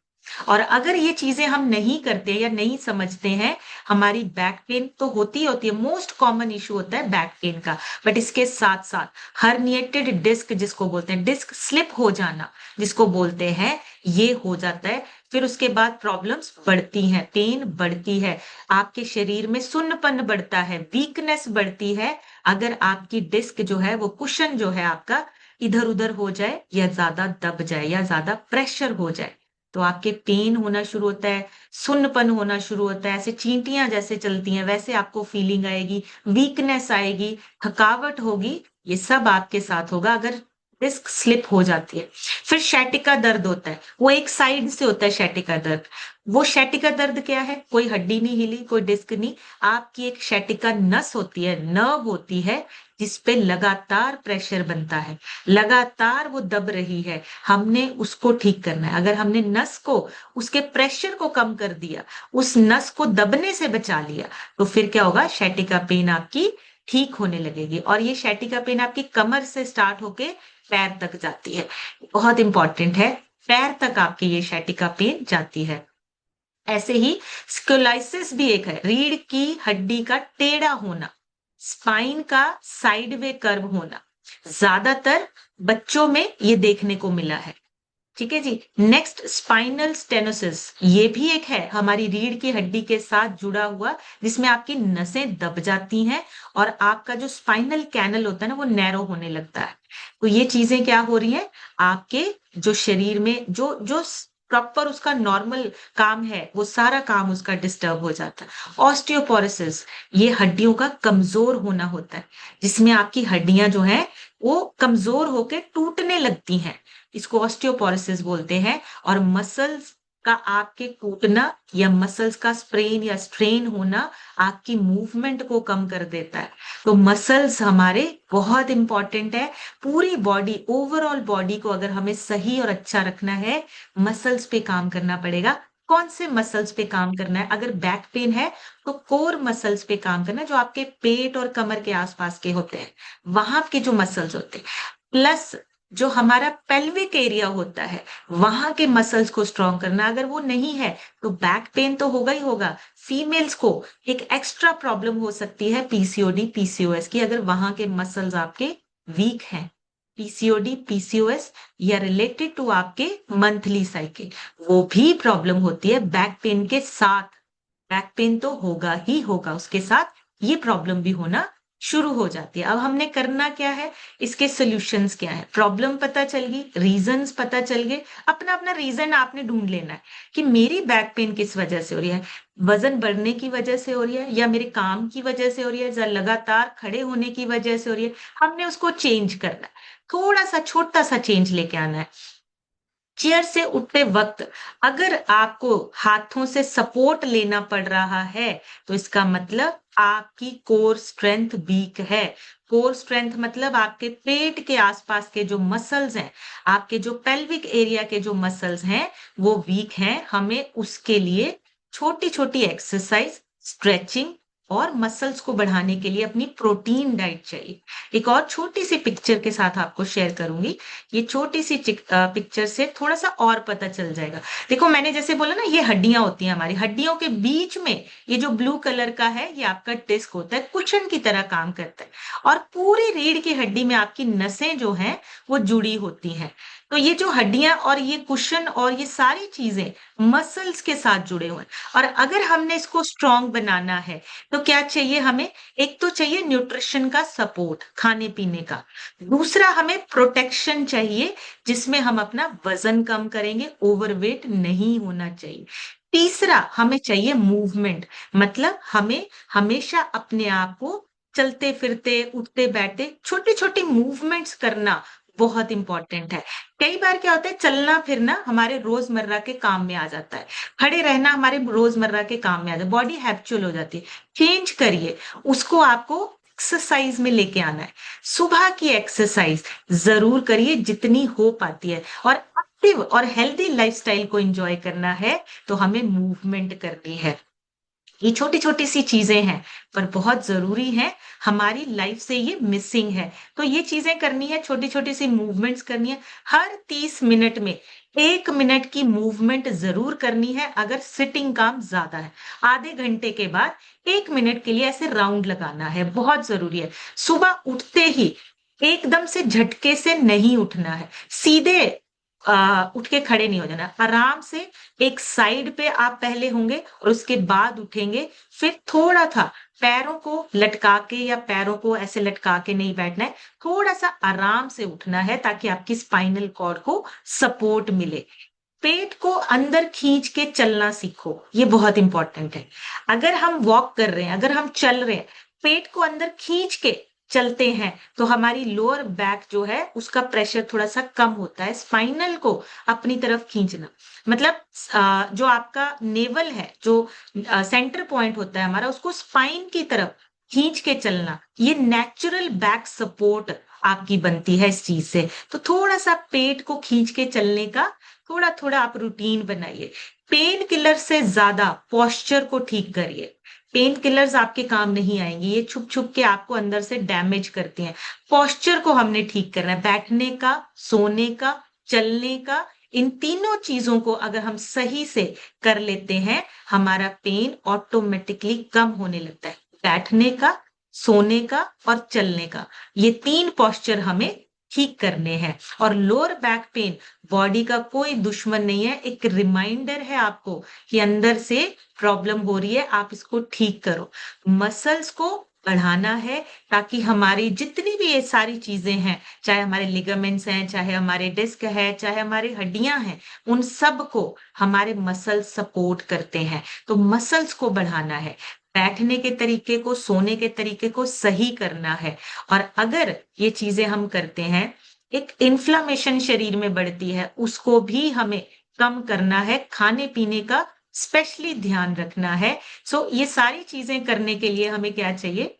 और अगर ये चीजें हम नहीं करते या नहीं समझते हैं, हमारी बैक पेन तो होती है, मोस्ट कॉमन इशू होता है बैक पेन का। बट इसके साथ साथ हर्निएटेड डिस्क जिसको बोलते हैं, डिस्क स्लिप हो जाना जिसको बोलते हैं, ये हो जाता है। फिर उसके बाद प्रॉब्लम्स बढ़ती हैं, पेन बढ़ती है, आपके शरीर में सुन्नपन बढ़ता है, वीकनेस बढ़ती है। अगर आपकी डिस्क जो है, वो कुशन जो है आपका, इधर उधर हो जाए, या ज्यादा दब जाए, या ज्यादा प्रेशर हो जाए, तो आपके पेन होना शुरू होता है, सुन्नपन होना शुरू होता है, ऐसे चींटियां जैसे चलती हैं वैसे आपको फीलिंग आएगी, वीकनेस आएगी, थकावट होगी। ये सब आपके साथ होगा अगर डिस्क स्लिप हो जाती है। फिर शैटिका दर्द होता है, वो एक साइड से होता है शैटिका दर्द। वो शैटिका दर्द क्या है? कोई हड्डी नहीं हिली, कोई डिस्क नहीं, आपकी एक शैटिका नस होती है, नर्व होती है, जिसपे लगातार प्रेशर बनता है, लगातार वो दब रही है। हमने उसको ठीक करना है। अगर हमने नस को, उसके प्रेशर को कम कर दिया, उस नस को दबने से बचा लिया, तो फिर क्या होगा? शैटिका पेन आपकी ठीक होने लगेगी। और ये शैटिका पेन आपकी कमर से स्टार्ट होके पैर तक जाती है। बहुत इंपॉर्टेंट है, पैर तक आपकी ये शैटिका पेन जाती है। ऐसे ही स्कोलाइसिस भी एक है, रीढ़ की हड्डी का टेढ़ा होना। स्पाइन का साइड वे कर्व होना, ज्यादातर बच्चों में ये देखने को मिला है। ठीक है जी। नेक्स्ट, स्पाइनल स्टेनोसिस, ये भी एक है हमारी रीढ़ की हड्डी के साथ जुड़ा हुआ, जिसमें आपकी नसें दब जाती हैं और आपका जो स्पाइनल कैनल होता है ना वो नैरो होने लगता है। तो ये चीजें क्या हो रही हैं, आपके जो शरीर में जो जो प्रॉपर उसका नॉर्मल काम है वो सारा काम उसका डिस्टर्ब हो जाता है। ऑस्टियोपोरोसिस, ये हड्डियों का कमजोर होना होता है, जिसमें आपकी हड्डियां जो है वो कमजोर होकर टूटने लगती हैं, इसको ऑस्टियोपोरोसिस बोलते हैं। और मसल्स का आपके टूटना या मसल्स का स्प्रेन या स्ट्रेन होना आपकी मूवमेंट को कम कर देता है। तो मसल्स हमारे बहुत इंपॉर्टेंट है। पूरी बॉडी, ओवरऑल बॉडी को अगर हमें सही और अच्छा रखना है, मसल्स पे काम करना पड़ेगा। कौन से मसल्स पे काम करना है? अगर बैक पेन है तो कोर मसल्स पे काम करना है, जो आपके पेट और कमर के आसपास के होते हैं, वहां के जो मसल्स होते हैं। प्लस जो हमारा पेल्विक एरिया होता है, वहां के मसल्स को स्ट्रॉन्ग करना। अगर वो नहीं है तो बैक पेन तो होगा ही होगा। फीमेल्स को एक एक्स्ट्रा प्रॉब्लम हो सकती है पीसीओडी पीसीओएस की, अगर वहां के मसल्स आपके वीक हैं। पीसीओडी पीसीओएस या रिलेटेड टू आपके मंथली साइकिल, वो भी प्रॉब्लम होती है बैक पेन के साथ। बैक पेन तो होगा ही होगा, उसके साथ ये प्रॉब्लम भी होना शुरू हो जाती है। अब हमने करना क्या है, इसके सॉल्यूशंस क्या है? प्रॉब्लम पता चल गई, रीजंस पता चल गए, अपना अपना रीजन आपने ढूंढ लेना है कि मेरी बैक पेन किस वजह से हो रही है। वजन बढ़ने की वजह से हो रही है, या मेरे काम की वजह से हो रही है, या लगातार खड़े होने की वजह से हो रही है। हमने उसको चेंज करना है, थोड़ा सा छोटा सा चेंज लेके आना है। चेयर से उठते वक्त अगर आपको हाथों से सपोर्ट लेना पड़ रहा है, तो इसका मतलब आपकी कोर स्ट्रेंथ वीक है। कोर स्ट्रेंथ मतलब आपके पेट के आसपास के जो मसल्स हैं, आपके जो पेल्विक एरिया के जो मसल्स हैं, वो वीक हैं। हमें उसके लिए छोटी छोटी एक्सरसाइज, स्ट्रेचिंग और मसल्स को बढ़ाने के लिए अपनी प्रोटीन डाइट चाहिए। एक और छोटी सी पिक्चर के साथ आपको शेयर करूंगी। ये छोटी सी पिक्चर से थोड़ा सा और पता चल जाएगा। देखो, मैंने जैसे बोला ना, ये हड्डियां होती हैं, हमारी हड्डियों के बीच में ये जो ब्लू कलर का है, ये आपका डिस्क होता है, कुशन की तरह काम करता है। और पूरी रीढ़ की हड्डी में आपकी नसें जो हैं वो जुड़ी होती हैं। तो ये जो हड्डियां और ये कुशन और ये सारी चीजें मसल्स के साथ जुड़े हुए हैं। और अगर हमने इसको स्ट्रांग बनाना है तो क्या चाहिए हमें? एक तो चाहिए न्यूट्रिशन का सपोर्ट, खाने पीने का। दूसरा, हमें प्रोटेक्शन चाहिए, जिसमें हम अपना वजन कम करेंगे, ओवरवेट नहीं होना चाहिए। तीसरा, हमें चाहिए मूवमेंट, मतलब हमें हमेशा अपने आप को चलते फिरते, उठते बैठते, छोटी छोटी मूवमेंट्स करना बहुत इंपॉर्टेंट है। कई बार क्या होता है, चलना फिरना हमारे रोजमर्रा के काम में आ जाता है, खड़े रहना हमारे रोजमर्रा के काम में आ जाता है, बॉडी हैबिचुअल हो जाती है। चेंज करिए उसको, आपको एक्सरसाइज में लेके आना है। सुबह की एक्सरसाइज जरूर करिए जितनी हो पाती है, और एक्टिव और हेल्दी लाइफस्टाइल को एंजॉय करना है तो हमें मूवमेंट करनी है। ये छोटी छोटी सी चीजें हैं पर बहुत जरूरी है, हमारी लाइफ से ये मिसिंग है। तो ये चीजें करनी है, छोटी छोटी सी मूवमेंट्स करनी है। हर 30 मिनट में 1 मिनट की मूवमेंट जरूर करनी है। अगर सिटिंग काम ज्यादा है, आधे घंटे के बाद 1 मिनट के लिए ऐसे राउंड लगाना है, बहुत जरूरी है। सुबह उठते ही एकदम से झटके से नहीं उठना है, सीधे उठ के खड़े नहीं हो जाना, आराम से एक साइड पे आप पहले होंगे और उसके बाद उठेंगे। फिर थोड़ा था पैरों को लटका के, या पैरों को ऐसे लटका के नहीं बैठना है, थोड़ा सा आराम से उठना है ताकि आपकी स्पाइनल कॉर्ड को सपोर्ट मिले। पेट को अंदर खींच के चलना सीखो, ये बहुत इंपॉर्टेंट है। अगर हम वॉक कर रहे हैं, अगर हम चल रहे हैं, पेट को अंदर खींच के चलते हैं, तो हमारी लोअर बैक जो है उसका प्रेशर थोड़ा सा कम होता है। स्पाइनल को अपनी तरफ खींचना मतलब जो आपका नेवल है, जो सेंटर पॉइंट होता है हमारा, उसको स्पाइन की तरफ खींच के चलना, ये नेचुरल बैक सपोर्ट आपकी बनती है इस चीज से। तो थोड़ा सा पेट को खींच के चलने का थोड़ा थोड़ा आप रूटीन बनाइए। पेन किलर से ज्यादा पोस्चर को ठीक करिए। पेन किलर्स आपके काम नहीं आएंगे, ये छुप छुप के आपको अंदर से डैमेज करती हैं। पोस्चर को हमने ठीक करना है, बैठने का, सोने का, चलने का। इन तीनों चीजों को अगर हम सही से कर लेते हैं, हमारा पेन ऑटोमेटिकली कम होने लगता है। बैठने का, सोने का और चलने का, ये 3 पोस्चर हमें ठीक करने हैं। और लोअर बैक पेन बॉडी का कोई दुश्मन नहीं है, एक रिमाइंडर है आपको कि अंदर से प्रॉब्लम हो रही है, आप इसको ठीक करो। मसल्स को बढ़ाना है ताकि हमारी जितनी भी ये सारी चीजें हैं, चाहे हमारे लिगामेंट्स हैं, चाहे हमारे डिस्क है, चाहे हमारी हड्डियां हैं, उन सब को हमारे मसल सपोर्ट करते हैं। तो मसल्स को बढ़ाना है, बैठने के तरीके को, सोने के तरीके को सही करना है। और अगर ये चीजें हम करते हैं, एक इन्फ्लामेशन शरीर में बढ़ती है, उसको भी हमें कम करना है, खाने पीने का स्पेशली ध्यान रखना है। सो ये सारी चीजें करने के लिए हमें क्या चाहिए,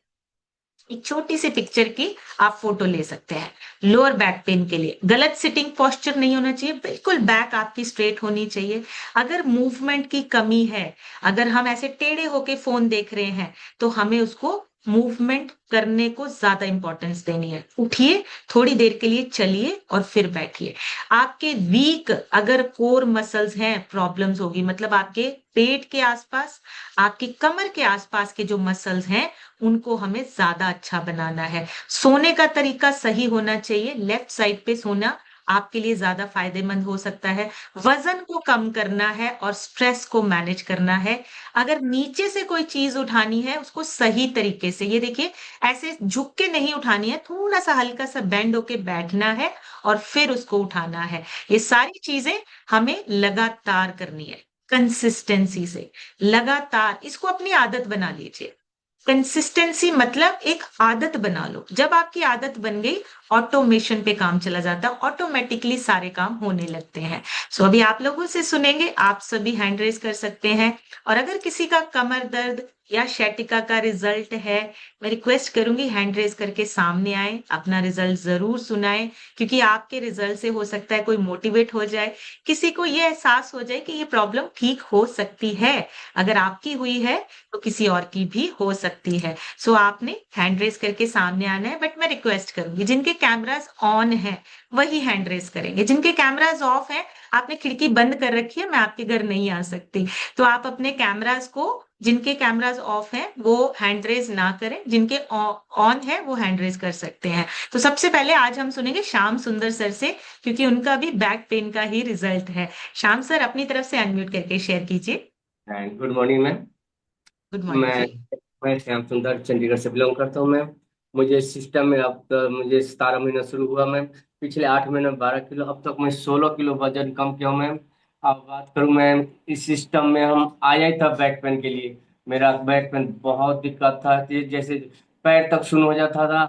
एक छोटी सी पिक्चर की आप फोटो ले सकते हैं। लोअर बैक पेन के लिए गलत सिटिंग पोस्चर नहीं होना चाहिए, बिल्कुल बैक आपकी स्ट्रेट होनी चाहिए। अगर मूवमेंट की कमी है, अगर हम ऐसे टेढ़े होके फोन देख रहे हैं, तो हमें उसको मूवमेंट करने को ज्यादा इंपॉर्टेंस देनी है। उठिए, थोड़ी देर के लिए चलिए और फिर बैठिए। आपके वीक अगर कोर मसल्स हैं, प्रॉब्लम्स होगी, मतलब आपके पेट के आसपास, आपकी कमर के आसपास के जो मसल्स हैं, उनको हमें ज्यादा अच्छा बनाना है। सोने का तरीका सही होना चाहिए, लेफ्ट साइड पे सोना आपके लिए ज्यादा फायदेमंद हो सकता है। वजन को कम करना है और स्ट्रेस को मैनेज करना है। अगर नीचे से कोई चीज उठानी है, उसको सही तरीके से, ये देखिए, ऐसे झुक के नहीं उठानी है, थोड़ा सा हल्का सा बेंड होके बैठना है और फिर उसको उठाना है। ये सारी चीजें हमें लगातार करनी है, कंसिस्टेंसी से, लगातार। इसको अपनी आदत बना लीजिए। कंसिस्टेंसी मतलब एक आदत बना लो। जब आपकी आदत बन गई, ऑटोमेशन पे काम चला जाता है, ऑटोमेटिकली सारे काम होने लगते हैं। सो अभी आप लोगों से सुनेंगे, आप सभी हैंड रेस कर सकते हैं। और अगर किसी का कमर दर्द या शैटिका का रिजल्ट है, मैं रिक्वेस्ट करूंगी हैंड रेस करके सामने आए, अपना रिजल्ट जरूर सुनाएं, क्योंकि आपके रिजल्ट से हो सकता है कोई मोटिवेट हो जाए, किसी को ये एहसास हो जाए कि ये प्रॉब्लम ठीक हो सकती है। अगर आपकी हुई है तो किसी और की भी हो सकती है। सो आपने हैंड रेस करके सामने आना है, बट मैं रिक्वेस्ट करूंगी जिनके कैमरास ऑन है वही हैंड रेस करेंगे, जिनके कैमरास ऑफ है, आपने खिड़की बंद कर रखी है, मैं आपके घर नहीं आ सकती, तो आप अपने कैमरास को, जिनके कैमरास ऑफ हैं वो हैंड रेस ना करें, जिनके ऑन है वो हैंड रेस कर सकते हैं। तो सबसे पहले आज हम सुनेंगे श्याम सुंदर सर से, क्योंकि उनका भी बैक पेन का ही रिजल्ट है। श्याम सर, अपनी तरफ से अनम्यूट करके शेयर कीजिए। Good morning ma'am. Good morning मैं जी। मैं श्याम सुंदर चंडीगढ़ से बिलोंग करता हूँ मैम। मुझे सिस्टम में अब तक मुझे 17 महीना शुरू हुआ मैम। पिछले 8 महीने में 12 किलो, अब तक मैं 16 किलो वजन कम किया हूँ मैम। अब बात करूँ मैम, इस सिस्टम में हम आया ही था बैक पेन के लिए। मेरा बैक पेन बहुत दिक्कत था, जैसे पैर तक शून्य हो जाता था।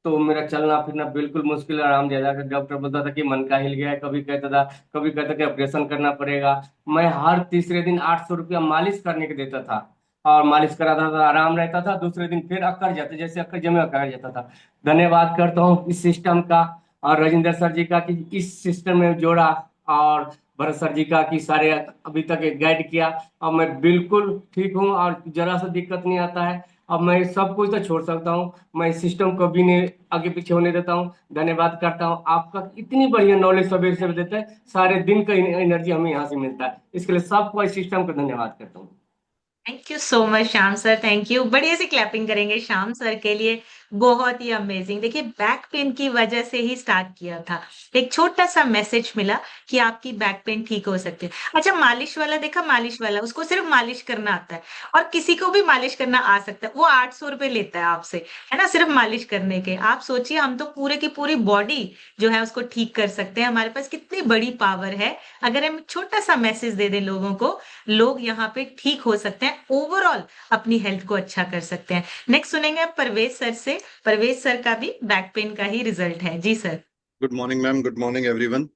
तो मेरा चलना फिरना बिल्कुल मुश्किल, आराम ज्यादा। डॉक्टर बोलता था कि मन का हिल गया है, कभी कहता कि ऑपरेशन करना पड़ेगा। मैं हर तीसरे दिन 800 रुपया मालिश करने के देता था, और मालिश कराता था, आराम रहता था। दूसरे दिन फिर अकड़ जाते, जैसे अकड़ जमे अकड़ जाता था। धन्यवाद करता हूँ इस सिस्टम का, और राजेंद्र सर जी का कि इस सिस्टम में जोड़ा, और भरत सर जी का कि सारे अभी तक गाइड किया। और मैं बिल्कुल ठीक हूँ और जरा सा दिक्कत नहीं आता है। अब मैं सब कुछ तो छोड़ सकता हूँ, मैं इस सिस्टम को भी नहीं आगे पीछे होने देता हूँ। धन्यवाद करता हूँ आपका, इतनी बढ़िया नॉलेज सवेरे से देते हैं, सारे दिन का एनर्जी हमें यहाँ से मिलता है। इसके लिए सबको इस सिस्टम को धन्यवाद करता हूँ। Thank you so much Shyam sir, thank you. बढ़िया से क्लैपिंग करेंगे श्याम सर के लिए। बहुत ही अमेजिंग। देखिए, बैक पेन की वजह से ही स्टार्ट किया था, एक छोटा सा मैसेज मिला कि आपकी बैक पेन ठीक हो सकती है। अच्छा, मालिश वाला देखा, मालिश वाला, उसको सिर्फ मालिश करना आता है, और किसी को भी मालिश करना आ सकता है। वो 800 रुपये लेता है आपसे, है ना, सिर्फ मालिश करने के। आप सोचिए, हम तो पूरे की पूरी बॉडी जो है उसको ठीक कर सकते हैं। हमारे पास कितनी बड़ी पावर है। अगर हम छोटा सा मैसेज दे दें लोगों को, लोग यहाँ पे ठीक हो सकते हैं, ओवरऑल अपनी हेल्थ को अच्छा कर सकते हैं। नेक्स्ट सुनेंगे आप परवेज सर से। परवेज सर का भी बैक पेन का ही रिजल्ट है जी sir. Good morning ma'am, good morning everyone.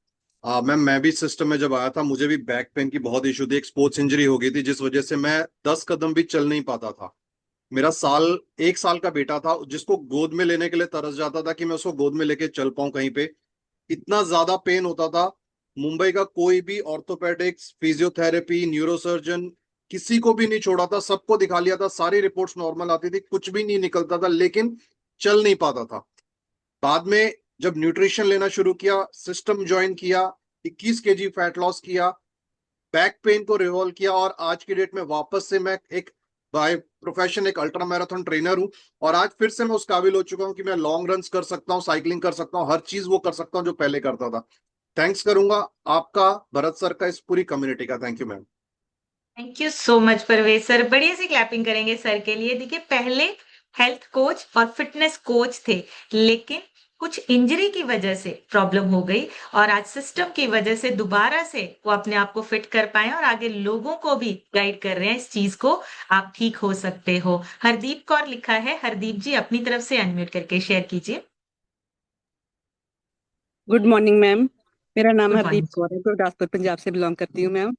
Ma'am, मैं भी सिस्टम में जब आया था मुझे भी बैक पेन की बहुत इशू थी। एक स्पोर्ट्स इंजरी हो गई थी जिस वजह से मैं 10 कदम भी चल नहीं पाता था। मेरा 1 साल का बेटा था जिसको गोद में लेने के लिए तरस जाता था कि मैं उसको गोद में लेके चल पाऊं कहीं पे। इतना ज्यादा पेन होता था। मुंबई का कोई भी ऑर्थोपेडिक्स, फिजियोथेरेपी, न्यूरोसर्जन, किसी को भी नहीं छोड़ा था, सबको दिखा लिया था, सारी रिपोर्ट्स नॉर्मल आती थी, कुछ भी नहीं निकलता था, लेकिन चल नहीं पाता था। बाद में जब न्यूट्रिशन लेना शुरू किया, सिस्टम ज्वाइन किया, 21 kg फैट लॉस किया, बैक पेन को रिवॉल्व किया, और आज की डेट में वापस से मैं एक बाय प्रोफेशन एक अल्ट्रा मैराथन ट्रेनर हूँ, और आज फिर से मैं उस काबिल हो चुका हूँ कि मैं लॉन्ग रन कर सकता हूँ, साइकिलिंग कर सकता हूँ, हर चीज वो कर सकता हूँ जो पहले करता था। थैंक्स करूंगा आपका, भरत सर का, इस पूरी कम्युनिटी का। Thank you ma'am. Thank you so much Parvez sir, बढ़िया सी क्लैपिंग करेंगे सर के लिए। देखिए, पहले हेल्थ कोच और फिटनेस कोच थे, लेकिन कुछ इंजरी की वजह से प्रॉब्लम हो गई, और आज सिस्टम की वजह से दोबारा से वो अपने आप को फिट कर पाए और आगे लोगों को भी गाइड कर रहे हैं इस चीज को, आप ठीक हो सकते हो। हरदीप कौर लिखा है, हरदीप जी अपनी तरफ से अनम्यूट करके शेयर कीजिए। Good morning ma'am. मेरा नाम गुड हरदीप मॉर्निंग। कौर है, गुरदासपुर पंजाब से बिलोंग करती हूँ मैम।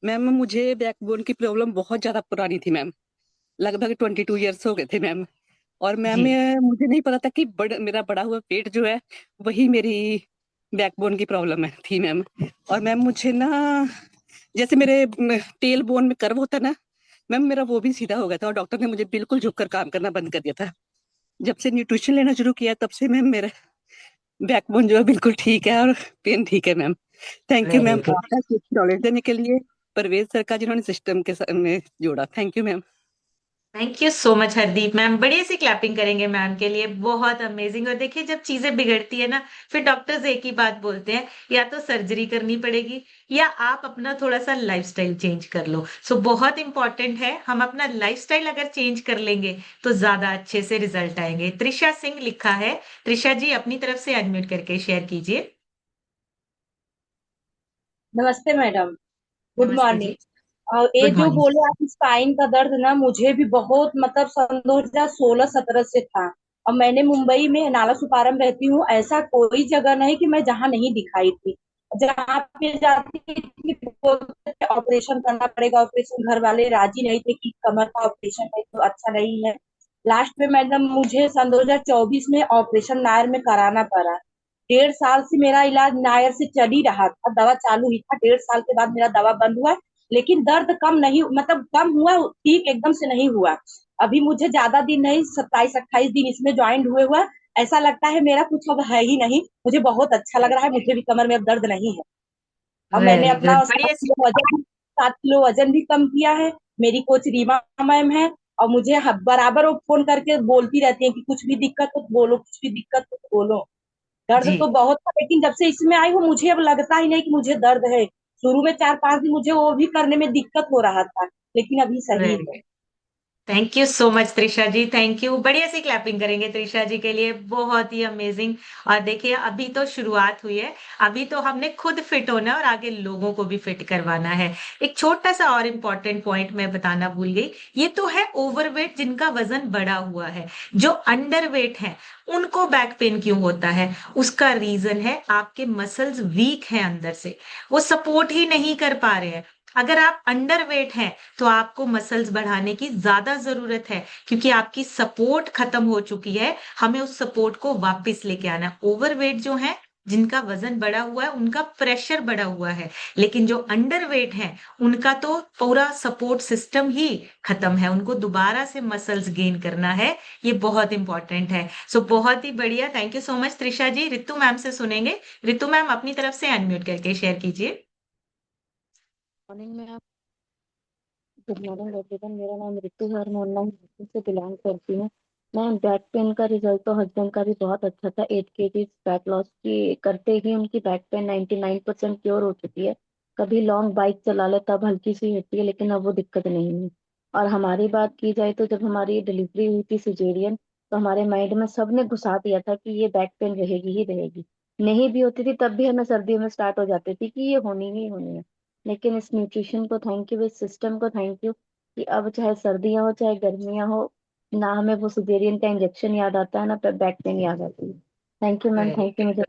मैम मुझे बैकबोन की प्रॉब्लम बहुत ज्यादा पुरानी थी मैम, लगभग 22 ईयर्स हो गए थे मैम। और मैम जी। मुझे नहीं पता था कि मेरा बड़ा हुआ पेट जो है वही मेरी बैकबोन की प्रॉब्लम है थी मैम। और मैम मुझे ना, जैसे मेरे टेल बोन में कर्व होता है ना मैम, मेरा वो भी सीधा हो गया था, और डॉक्टर ने मुझे बिल्कुल झुककर काम करना बंद कर दिया था। जब से न्यूट्रिशन लेना शुरू किया तब से मैम मेरा बैकबोन जो है बिल्कुल ठीक है, और पेन ठीक है ma'am. Thank you very ma'am good. आपका नॉलेज देने के लिए, परवेज सर का जिन्होंने सिस्टम के में जोड़ा। Thank you ma'am. Thank you so much Hardeep ma'am, बढ़िया सी क्लैपिंग करेंगे मैम के लिए, बहुत अमेजिंग। और देखिए, जब चीजें बिगड़ती है ना, फिर डॉक्टर्स एक ही बात बोलते हैं, या तो सर्जरी करनी पड़ेगी या आप अपना थोड़ा सा लाइफस्टाइल चेंज कर लो। सो बहुत इंपॉर्टेंट है, हम अपना लाइफस्टाइल अगर चेंज कर लेंगे तो ज्यादा अच्छे से रिजल्ट आएंगे। त्रिशा सिंह लिखा है, त्रिशा जी अपनी तरफ से अनम्यूट करके शेयर कीजिए। नमस्ते मैडम। गुड नमस्ते मॉर्निंग। जी। और ये गुड जो मॉर्निंग। बोले आप स्पाइन का दर्द ना, मुझे भी बहुत मतलब सन 2016-17 से था। और मैंने मुंबई में नाला सुपारा में रहती हूँ, ऐसा कोई जगह नहीं कि मैं जहाँ नहीं दिखाई थी। जहाँ पे जाती थी बोलते थे ऑपरेशन करना पड़ेगा, ऑपरेशन। घर वाले राजी नहीं थे कि कमर का ऑपरेशन है तो अच्छा नहीं है। लास्ट में मैडम मुझे सन 2024 में ऑपरेशन नायर में कराना पड़ा। 1.5 साल से मेरा इलाज नायर से चल ही रहा था, दवा चालू ही था। 1.5 साल के बाद मेरा दवा बंद हुआ, लेकिन दर्द कम नहीं, मतलब कम हुआ, ठीक एकदम से नहीं हुआ। अभी मुझे ज्यादा दिन नहीं, 27-28 दिन इसमें ज्वाइन हुए हुआ। ऐसा लगता है मेरा कुछ अब है ही नहीं। मुझे बहुत अच्छा लग रहा है, मुझे भी कमर में अब दर्द नहीं है। अब मैंने वेरी अपना गुड, सात बढ़िया सी। किलो वजन 7 किलो वजन भी कम किया है। मेरी कोच रीमा मैम है, और मुझे बराबर वो फोन करके बोलती रहती है कि कुछ भी दिक्कत हो तो बोलो, कुछ भी दिक्कत हो तो बोलो। दर्द जी। तो बहुत था, लेकिन जब से इसमें आई हूँ मुझे अब लगता ही नहीं कि मुझे दर्द है। शुरू में 4-5 दिन मुझे वो भी करने में दिक्कत हो रहा था, लेकिन अभी सही वेरी है। Good. Thank you so much Trisha ji, thank you. बढ़िया सी क्लैपिंग करेंगे त्रिशा जी के लिए, बहुत ही अमेजिंग। और देखिए, अभी तो शुरुआत हुई है, अभी तो हमने खुद फिट होना है और आगे लोगों को भी फिट करवाना है। एक छोटा सा और इम्पोर्टेंट पॉइंट मैं बताना भूल गई, ये तो है ओवरवेट जिनका वजन बढ़ा हुआ है। जो अंडर वेट है उनको बैक पेन क्यों होता है? उसका रीजन है आपके मसल्स वीक हैं अंदर से, वो सपोर्ट ही नहीं कर पा रहे हैं। अगर आप अंडर वेट हैं तो आपको मसल्स बढ़ाने की ज्यादा जरूरत है, क्योंकि आपकी सपोर्ट खत्म हो चुकी है। हमें उस सपोर्ट को वापस लेके आना है। ओवरवेट जो है, जिनका वजन बढ़ा हुआ है, उनका प्रेशर बढ़ा हुआ है, लेकिन जो अंडर वेट है उनका तो पूरा सपोर्ट सिस्टम ही खत्म है, उनको दोबारा से मसल्स गेन करना है। ये बहुत इंपॉर्टेंट है। सो बहुत ही बढ़िया, thank you so much Trisha ji. Ritu ma'am से सुनेंगे, रितु मैम अपनी तरफ से अनम्यूट करके शेयर कीजिए। मॉर्निंग में आप। गुड मॉर्निंग एवरीवन, मेरा नाम रितु है और मैं ऑनलाइन से बिलोंग करती हूँ। मैम बैक पेन का रिजल्ट तो हस्बैंड का भी बहुत अच्छा था। 8 kg फैट लॉस की करते ही उनकी बैक पेन 99% क्योर हो चुकी है। कभी लॉन्ग बाइक चला ले तब हल्की सी होती है, लेकिन अब वो दिक्कत नहीं है। और हमारी बात की जाए तो जब हमारी डिलीवरी हुई थी सिजेरियन, तो हमारे माइंड में सबने घुसा दिया था कि ये बैक पेन रहेगी ही रहेगी। नहीं भी होती थी तब भी हमें सर्दियों में स्टार्ट हो जाती थी कि ये होनी ही होनी है। लेकिन इस न्यूट्रिशन को थैंक यू, इस सिस्टम को थैंक यू, कि अब चाहे सर्दियां हो चाहे गर्मियां हो, ना हमें वो सिजेरियन का इंजेक्शन याद आता है ना बैक पेन याद आती है। Thank you ma'am, very thank you मुझे।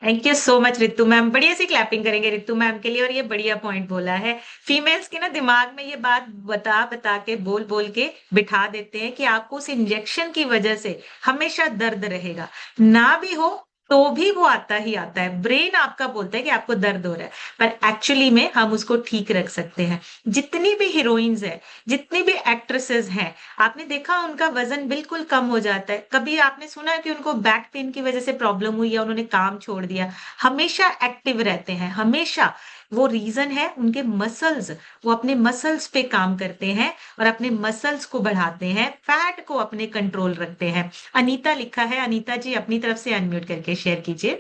Thank you so much Ritu ma'am, बढ़िया सी क्लैपिंग करेंगे रितु मैम के लिए। और ये बढ़िया पॉइंट बोला है। फीमेल्स के ना दिमाग में ये बात बता बता के, बोल बोल के बिठा देते हैं कि आपको उस इंजेक्शन की वजह से हमेशा दर्द रहेगा। ना भी हो तो भी वो आता ही आता है। ब्रेन आपका बोलता है कि आपको दर्द हो रहा है, पर एक्चुअली में हम उसको ठीक रख सकते हैं। जितनी भी हीरोइंस है, जितनी भी एक्ट्रेसेस हैं, आपने देखा उनका वजन बिल्कुल कम हो जाता है। कभी आपने सुना है कि उनको बैक पेन की वजह से प्रॉब्लम हुई या उन्होंने काम छोड़ दिया? हमेशा एक्टिव रहते हैं, हमेशा। वो रीजन है उनके मसल्स। वो अपने मसल्स पे काम करते हैं और अपने मसल्स को बढ़ाते हैं, फैट को अपने कंट्रोल रखते हैं। अनीता लिखा है, अनीता जी अपनी तरफ से अनम्यूट करके शेयर कीजिए।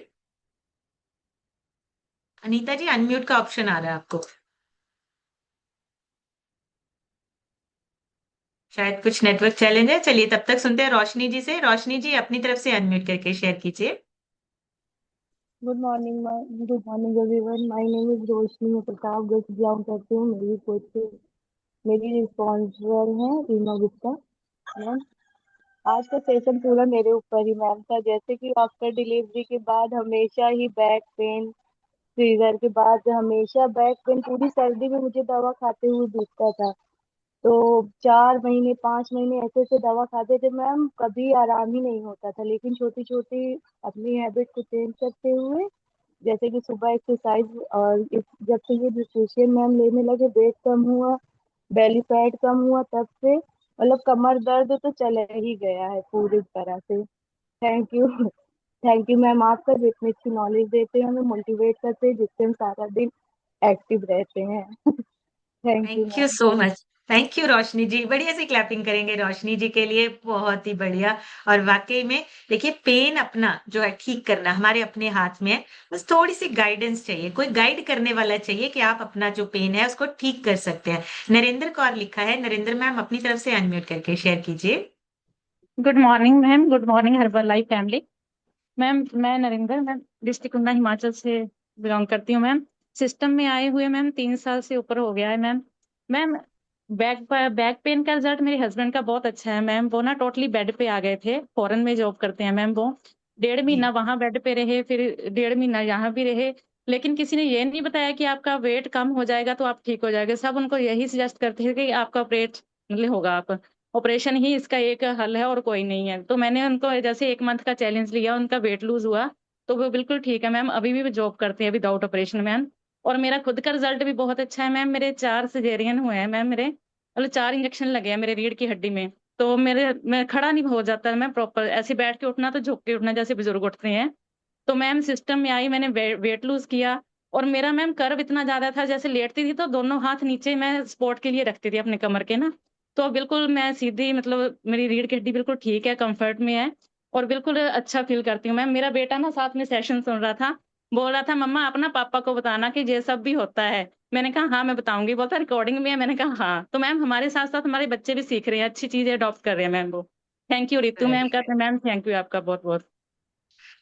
अनीता जी, अनम्यूट का ऑप्शन आ रहा है आपको। शायद कुछ नेटवर्क चैलेंज है। चलिए तब तक सुनते हैं रोशनी जी से। रोशनी जी अपनी तरफ से अनम्यूट करके शेयर कीजिए। Good morning everyone, my name is Roshni, मैं प्रतापगढ़ से बिलोंग करती हूँ। मेरी कोच मेरी रिस्पॉन्सिबल है रीना गुप्ता। मैम, आज का सेशन पूरा मेरे ऊपर ही मैम था। जैसे कि आफ्टर डिलीवरी के बाद हमेशा ही बैक पेन, सीजर के बाद हमेशा बैक पेन, पूरी सर्दी में मुझे दवा खाते हुए दिखता था। तो 4 महीने 5 महीने ऐसे ऐसे दवा खाते थे मैम, कभी आराम ही नहीं होता था। लेकिन छोटी छोटी अपनी हैबिट को चेंज करते हुए, जैसे कि सुबह एक्सरसाइज और जब से ये न्यूट्रिशन मैम लेने लगे, वेट कम हुआ, बेली फैट कम हुआ, तब से मतलब कमर दर्द तो चले ही गया है पूरी तरह से। Thank you. Thank you ma'am, आपका जो इतनी अच्छी नॉलेज देते हैं, हमें मोटिवेट करते हैं, जिससे हम सारा दिन एक्टिव रहते हैं। Thank you thank you ma'am. So much. Thank you Roshni ji. बढ़िया सी क्लैपिंग करेंगे रोशनी जी के लिए, बहुत ही बढ़िया। और वाकई में देखिए, पेन अपना जो है ठीक करना हमारे अपने हाथ में है। बस थोड़ी सी गाइडेंस चाहिए, कोई गाइड करने वाला चाहिए कि आप अपना जो पेन है उसको ठीक कर सकते हैं। नरेंद्र कौर लिखा है। नरेंद्र मैम अपनी तरफ से अनम्यूट करके शेयर कीजिए। Good morning ma'am, good morning herbal life family. Ma'am, मैं नरेंद्र, मैं डिस्ट्रिक्ट उना हिमाचल से बिलोंग करती हूँ मैम। सिस्टम में आए हुए मैम 3 साल से ऊपर हो गया है मैम। मैम, बैक पेन का रिजल्ट मेरे हस्बैंड का बहुत अच्छा है मैम। वो ना टोटली बेड पे आ गए थे, फॉरेन में जॉब करते हैं मैम वो। 1.5 महीना वहां बेड पे रहे, फिर 1.5 महीना यहाँ भी रहे। लेकिन किसी ने ये नहीं बताया कि आपका वेट कम हो जाएगा तो आप ठीक हो जाएगा। सब उनको यही सजेस्ट करते थे कि आपका होगा, आप ऑपरेशन ही इसका एक हल है और कोई नहीं है। तो मैंने उनको जैसे 1 मंथ का चैलेंज लिया, उनका वेट लूज हुआ, तो वो बिल्कुल ठीक है मैम। अभी भी वो जॉब करते हैं विदाउट ऑपरेशन मैम। और मेरा खुद का रिजल्ट भी बहुत अच्छा है मैम। मेरे 4 सिजेरियन हुए हैं मैम, मेरे मतलब 4 इंजेक्शन लगे हैं मेरे रीढ़ की हड्डी में। तो मैं खड़ा नहीं हो जाता मैम प्रॉपर, ऐसे बैठ के उठना तो झुक के उठना जैसे बुजुर्ग उठते हैं। तो मैम सिस्टम में आई, मैंने वेट लूज किया। और मेरा मैम कर्व इतना ज्यादा था, जैसे लेटती थी तो दोनों हाथ नीचे मैं सपोर्ट के लिए रखती थी अपने कमर के ना। तो बिल्कुल मैं सीधी, मतलब मेरी रीढ़ की हड्डी बिल्कुल ठीक है, कंफर्ट में है। और बिल्कुल अच्छा फील करती हूँ मैम। मेरा बेटा ना साथ में सेशन सुन रहा था, बोल रहा था मम्मा आप ना पापा को बताना कि ये सब भी होता है। मैंने कहा हाँ मैं बताऊंगी। बोलता रिकॉर्डिंग में है। मैंने कहा हाँ। तो मैम हमारे साथ साथ हमारे बच्चे भी सीख रहे हैं, अच्छी चीजें अडॉप्ट कर रहे हैं मैम वो। थैंक यू रितु मैम, कहते हैं मैम थैंक यू आपका बहुत बहुत।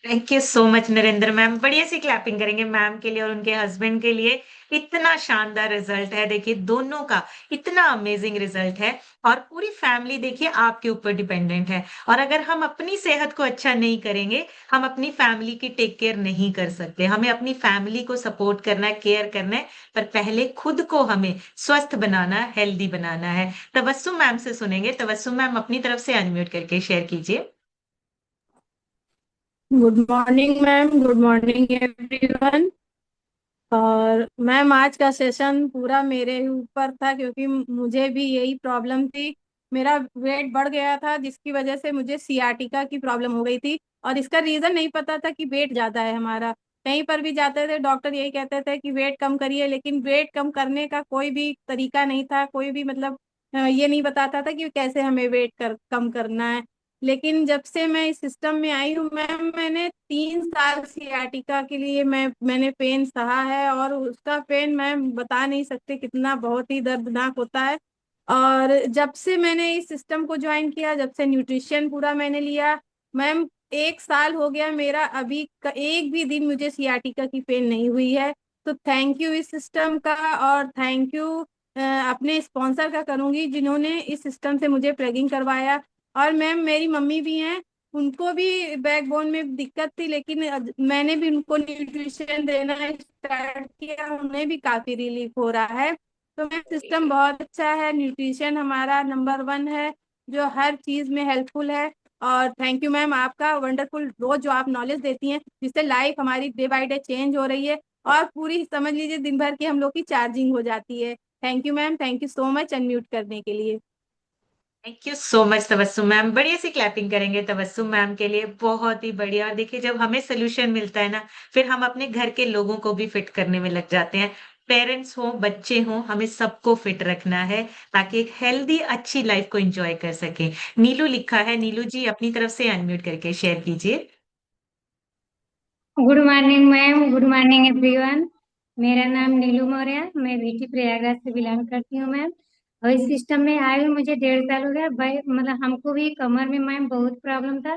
Thank you so much Narendra ma'am. बढ़िया सी क्लैपिंग करेंगे मैम के लिए और उनके हस्बैंड के लिए। इतना शानदार रिजल्ट है, देखिए दोनों का इतना अमेजिंग रिजल्ट है। और पूरी फैमिली देखिए आपके ऊपर डिपेंडेंट है। और अगर हम अपनी सेहत को अच्छा नहीं करेंगे, हम अपनी फैमिली की टेक केयर नहीं कर सकते। हमें अपनी फैमिली को सपोर्ट करना है, केयर करना है, पर पहले खुद को हमें स्वस्थ बनाना है, हेल्दी बनाना है। तबस्सुम मैम से सुनेंगे। तबस्सुम मैम अपनी तरफ से अनम्यूट करके शेयर कीजिए। Good morning ma'am, good morning everyone. और मैम आज का सेशन पूरा मेरे ऊपर था, क्योंकि मुझे भी यही प्रॉब्लम थी। मेरा वेट बढ़ गया था, जिसकी वजह से मुझे सियाटिका की प्रॉब्लम हो गई थी। और इसका रीजन नहीं पता था कि वेट ज्यादा है हमारा। कहीं पर भी जाते थे डॉक्टर यही कहते थे कि वेट कम करिए, लेकिन वेट कम करने का कोई भी तरीका नहीं था। कोई भी मतलब ये नहीं बताता था कि कैसे हमें वेट कम करना है। लेकिन जब से मैं इस सिस्टम में आई हूँ मैम, मैंने 3 साल सियाटिका के लिए मैंने पेन सहा है। और उसका पेन मैं बता नहीं सकती कितना, बहुत ही दर्दनाक होता है। और जब से मैंने इस सिस्टम को ज्वाइन किया, जब से न्यूट्रिशन पूरा मैंने लिया मैम, 1 साल हो गया मेरा, अभी का एक भी दिन मुझे सियाटिका की पेन नहीं हुई है। तो थैंक यू इस सिस्टम का, और थैंक यू अपने स्पॉन्सर का करूंगी जिन्होंने इस सिस्टम से मुझे प्लगिंग करवाया। और मैम मेरी मम्मी भी हैं, उनको भी बैकबोन में दिक्कत थी, लेकिन मैंने भी उनको न्यूट्रिशन देना स्टार्ट किया, उन्हें भी काफी रिलीफ हो रहा है। तो मैम सिस्टम बहुत अच्छा है, न्यूट्रिशन हमारा नंबर 1 है जो हर चीज में हेल्पफुल है। और थैंक यू मैम, आपका वंडरफुल रोज जो आप नॉलेज देती हैं, जिससे लाइफ हमारी डे बाय डे चेंज हो रही है और पूरी समझ लीजिए दिन भर की हम लोग की चार्जिंग हो जाती है। Thank you ma'am, thank you so much unmute करने के लिए। Thank you so much Tabassum ma'am. बढ़िया सी क्लैपिंग करेंगे तबस्सुम मैम के लिए, बहुत ही बढ़िया। और देखिए जब हमें सोल्यूशन मिलता है ना, फिर हम अपने घर के लोगों को भी फिट करने में लग जाते हैं। पेरेंट्स हो, बच्चे हो, हमें सबको फिट रखना है ताकि एक हेल्दी अच्छी लाइफ को एंजॉय कर सके। नीलू लिखा है, नीलू जी अपनी तरफ से अनम्यूट करके शेयर कीजिए। Good morning ma'am, good morning everyone. मेरा नाम नीलू मौर्य, मैं वीटी प्रयागराज से बिलोंग करती हूँ मैम। और इस सिस्टम में आए हुए मुझे 1.5 साल हो गया भाई। मतलब हमको भी कमर में मैम बहुत प्रॉब्लम था।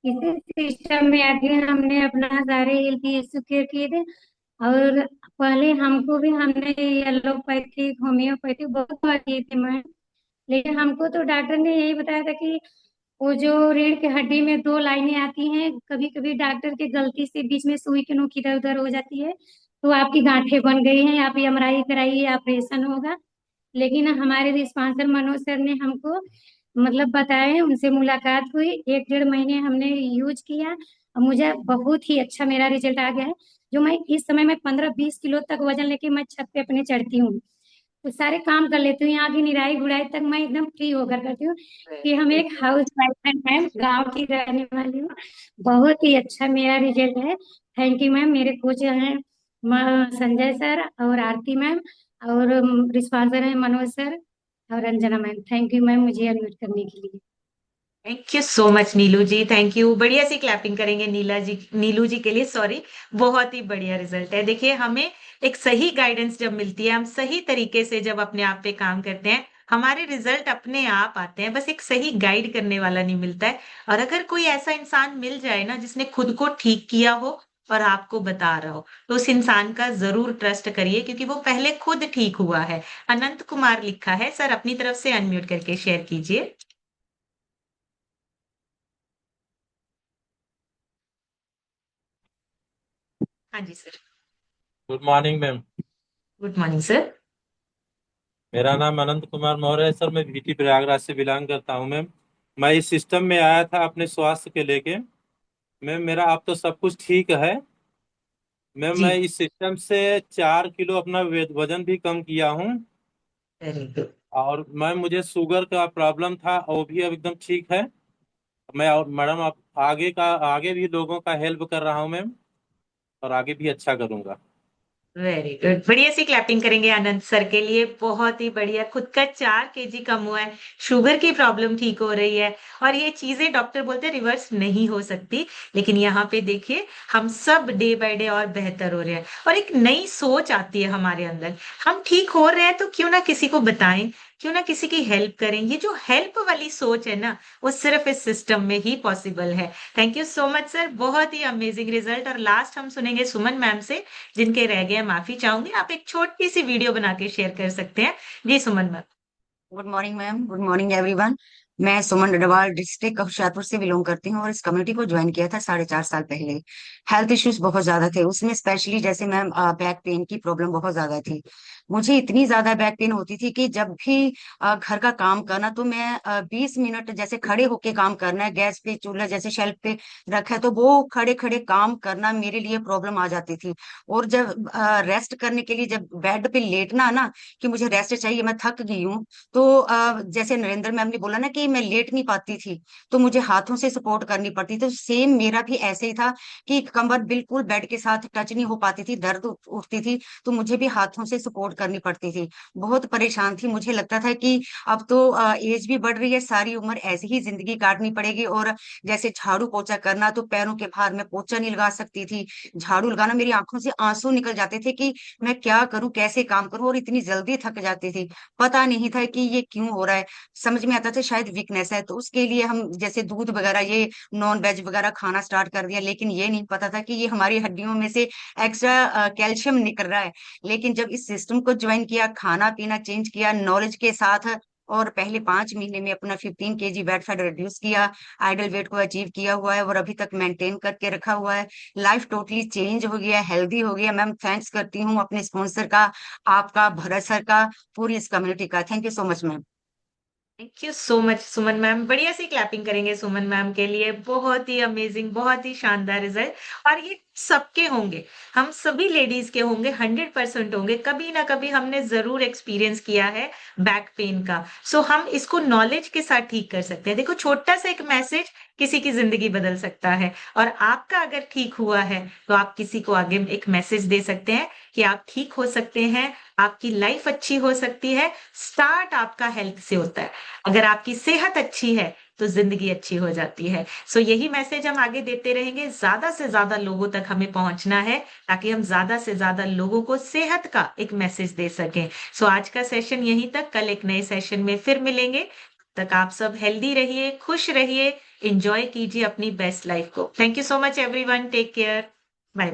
इसी सिस्टम में आके हमने अपना सारे हेल्थ इश्यू केयर किए थे। और पहले हमको भी हमने एलोपैथिक होम्योपैथिक बहुत दवा किए थे मैम। लेकिन हमको तो डॉक्टर ने यही बताया था कि वो जो रीढ़ की हड्डी में 2 लाइनें आती हैं, कभी कभी डॉक्टर के गलती से बीच में सुई की नोक इधर उधर हो जाती है, तो आपकी गांठें बन गई हैं, आप एमआरआई कराइए, ऑपरेशन होगा। लेकिन हमारे रिस्पॉन्सर मनोज सर ने हमको मतलब बताए, उनसे मुलाकात हुई, 1 डेढ़ महीने हमने यूज किया और मुझे बहुत ही अच्छा मेरा रिजल्ट आ गया है। जो मैं इस समय में 15-20 किलो तक वजन लेके मैं छत पे अपने चढ़ती हूँ, तो सारे काम कर लेती हूँ, यहाँ की निराई गुड़ाई तक मैं एकदम फ्री होकर करती हूँ। कि हम एक हाउस वाइफ हैं मैम, गाँव की रहने वाली हूँ। बहुत ही अच्छा मेरा रिजल्ट है। Thank you ma'am. मेरे कोच हैं संजय सर और आरती मैम, और रिस्पॉन्सर हैं मनोज सर और Ranjana ma'am. Thank you ma'am मुझे अनम्यूट करने के लिए। Thank you so much Neelu ji, thank you. बढ़िया सी क्लैपिंग करेंगे नीलू जी के लिए, सॉरी। बहुत ही बढ़िया रिजल्ट है। देखिए हमें एक सही गाइडेंस जब मिलती है, हम सही तरीके से जब अपने आप पे काम करते हैं, हमारे रिजल्ट अपने आप आते हैं। बस एक सही गाइड करने वाला नहीं मिलता है। और अगर कोई ऐसा इंसान मिल जाए ना जिसने खुद को ठीक किया हो और आपको बता रहा हो, तो उस इंसान का जरूर ट्रस्ट करिए, क्योंकि वो पहले खुद ठीक हुआ है। अनंत कुमार लिखा है, सर अपनी तरफ से अनम्यूट करके शेयर कीजिए। हाँ जी sir. Good morning ma'am. Good morning sir. मेरा नाम अनंत कुमार मौर्य है सर, मैं वीटी प्रयागराज से बिलोंग करता हूँ मैम। मैं इस सिस्टम में आया था अपने स्वास्थ्य के लेके। मैम मेरा अब तो सब कुछ ठीक है मैम। जी। मैं इस सिस्टम से 4 किलो अपना वजन भी कम किया हूँ। Very good. और मैम मुझे शुगर का प्रॉब्लम था, वो भी अब एकदम ठीक है। मैं और मैडम आप आगे भी लोगों का हेल्प कर रहा हूँ मैम, और आगे भी अच्छा करूँगा। Very good. बढ़िया सी क्लैपिंग करेंगे आनंद सर के लिए। बहुत ही बढ़िया, खुद का 4 kg कम हुआ है, शुगर की प्रॉब्लम ठीक हो रही है। और ये चीजें डॉक्टर बोलते हैं रिवर्स नहीं हो सकती, लेकिन यहाँ पे देखिए हम सब डे बाय डे और बेहतर हो रहे हैं। और एक नई सोच आती है हमारे अंदर, हम ठीक हो रहे हैं तो क्यों ना किसी को बताएं, क्यों ना किसी की हेल्प करें। ये जो हेल्प वाली सोच है ना, वो सिर्फ इस सिस्टम में ही पॉसिबल है। Thank you so much sir, बहुत ही अमेजिंग रिजल्ट। और लास्ट हम सुनेंगे सुमन मैम से, जिनके रह गए माफी चाहूंगी। आप एक छोटी सी वीडियो बना के शेयर कर सकते हैं। जी Suman ma'am. Good morning ma'am, good morning everyone. मैं सुमन डडवाल डिस्ट्रिक्ट होशियारपुर से बिलोंग करती हूँ और इस कम्युनिटी को ज्वाइन किया था 4.5 साल पहले। हेल्थ इश्यूज बहुत ज्यादा थे उसमें, स्पेशली जैसे मैम बैक पेन की प्रॉब्लम बहुत ज्यादा थी। मुझे इतनी ज्यादा बैक पेन होती थी कि जब भी घर का काम करना तो मैं 20 मिनट जैसे खड़े होके काम करना है, गैस पे चूल्हा जैसे शेल्फ पे रखा है तो वो खड़े खड़े काम करना मेरे लिए प्रॉब्लम आ जाती थी। और जब रेस्ट करने के लिए जब बेड पे लेटना ना, कि मुझे रेस्ट चाहिए, मैं थक गई हूँ, तो जैसे नरेंद्र मैम ने बोला ना कि मैं लेट नहीं पाती थी, तो मुझे हाथों से सपोर्ट करनी पड़ती थी। तो सेम मेरा भी ऐसे ही था कि कमर बिल्कुल बेड के साथ टच नहीं हो पाती थी, दर्द उठती थी, तो मुझे भी हाथों से सपोर्ट करनी पड़ती थी। बहुत परेशान थी। मुझे लगता था कि अब तो एज भी बढ़ रही है, सारी उम्र ऐसे ही जिंदगी काटनी पड़ेगी। और जैसे झाड़ू पोछा करना तो पैरों के भार में पोछा नहीं लगा सकती थी, झाड़ू लगाना मेरी आंखों से आंसू निकल जाते थे कि मैं क्या करूं, कैसे काम करूं, और इतनी जल्दी थक जाती थी। पता नहीं था कि ये क्यों हो रहा है। समझ में आता था शायद वीकनेस है, तो उसके लिए हम जैसे दूध वगैरह ये नॉन वेज वगैरह खाना स्टार्ट कर दिया, लेकिन ये नहीं पता था कि ये हमारी हड्डियों में से एक्स्ट्रा कैल्शियम निकल रहा है। लेकिन जब इस सिस्टम को ज्वाइन किया, खाना पीना चेंज किया नॉलेज के साथ, और पहले 5 महीने में अपना 15 kg वेट फैट रिड्यूस किया, आइडल वेट को अचीव किया हुआ है और अभी तक मेंटेन करके रखा हुआ है। लाइफ टोटली चेंज हो गया, हेल्दी हो गया। मैम थैंक्स करती हूँ अपने स्पॉन्सर का, आपका, भरत सर का, पूरी इस कम्युनिटी का। Thank you so much ma'am. Thank you so much Suman ma'am. बढ़िया सी क्लैपिंग करेंगे सुमन मैम के लिए। बहुत ही अमेजिंग, बहुत ही शानदार रिजल्ट। और ये सबके होंगे, हम सभी लेडीज के होंगे, 100% होंगे। कभी ना कभी हमने जरूर एक्सपीरियंस किया है बैक पेन का। सो हम इसको नॉलेज के साथ ठीक कर सकते हैं। देखो, छोटा सा एक मैसेज किसी की जिंदगी बदल सकता है। और आपका अगर ठीक हुआ है तो आप किसी को आगे एक मैसेज दे सकते हैं कि आप ठीक हो सकते हैं, आपकी लाइफ अच्छी हो सकती है। स्टार्ट आपका हेल्थ से होता है। अगर आपकी सेहत अच्छी है तो जिंदगी अच्छी हो जाती है। सो यही मैसेज हम आगे देते रहेंगे। ज्यादा से ज्यादा लोगों तक हमें पहुंचना है ताकि हम ज्यादा से ज्यादा लोगों को सेहत का एक मैसेज दे सकें। सो आज का सेशन यहीं तक। कल एक नए सेशन में फिर मिलेंगे। तब तक आप सब हेल्दी रहिए, खुश रहिए, एंजॉय कीजिए अपनी बेस्ट लाइफ को। Thank you so much everyone. Take care. Bye bye.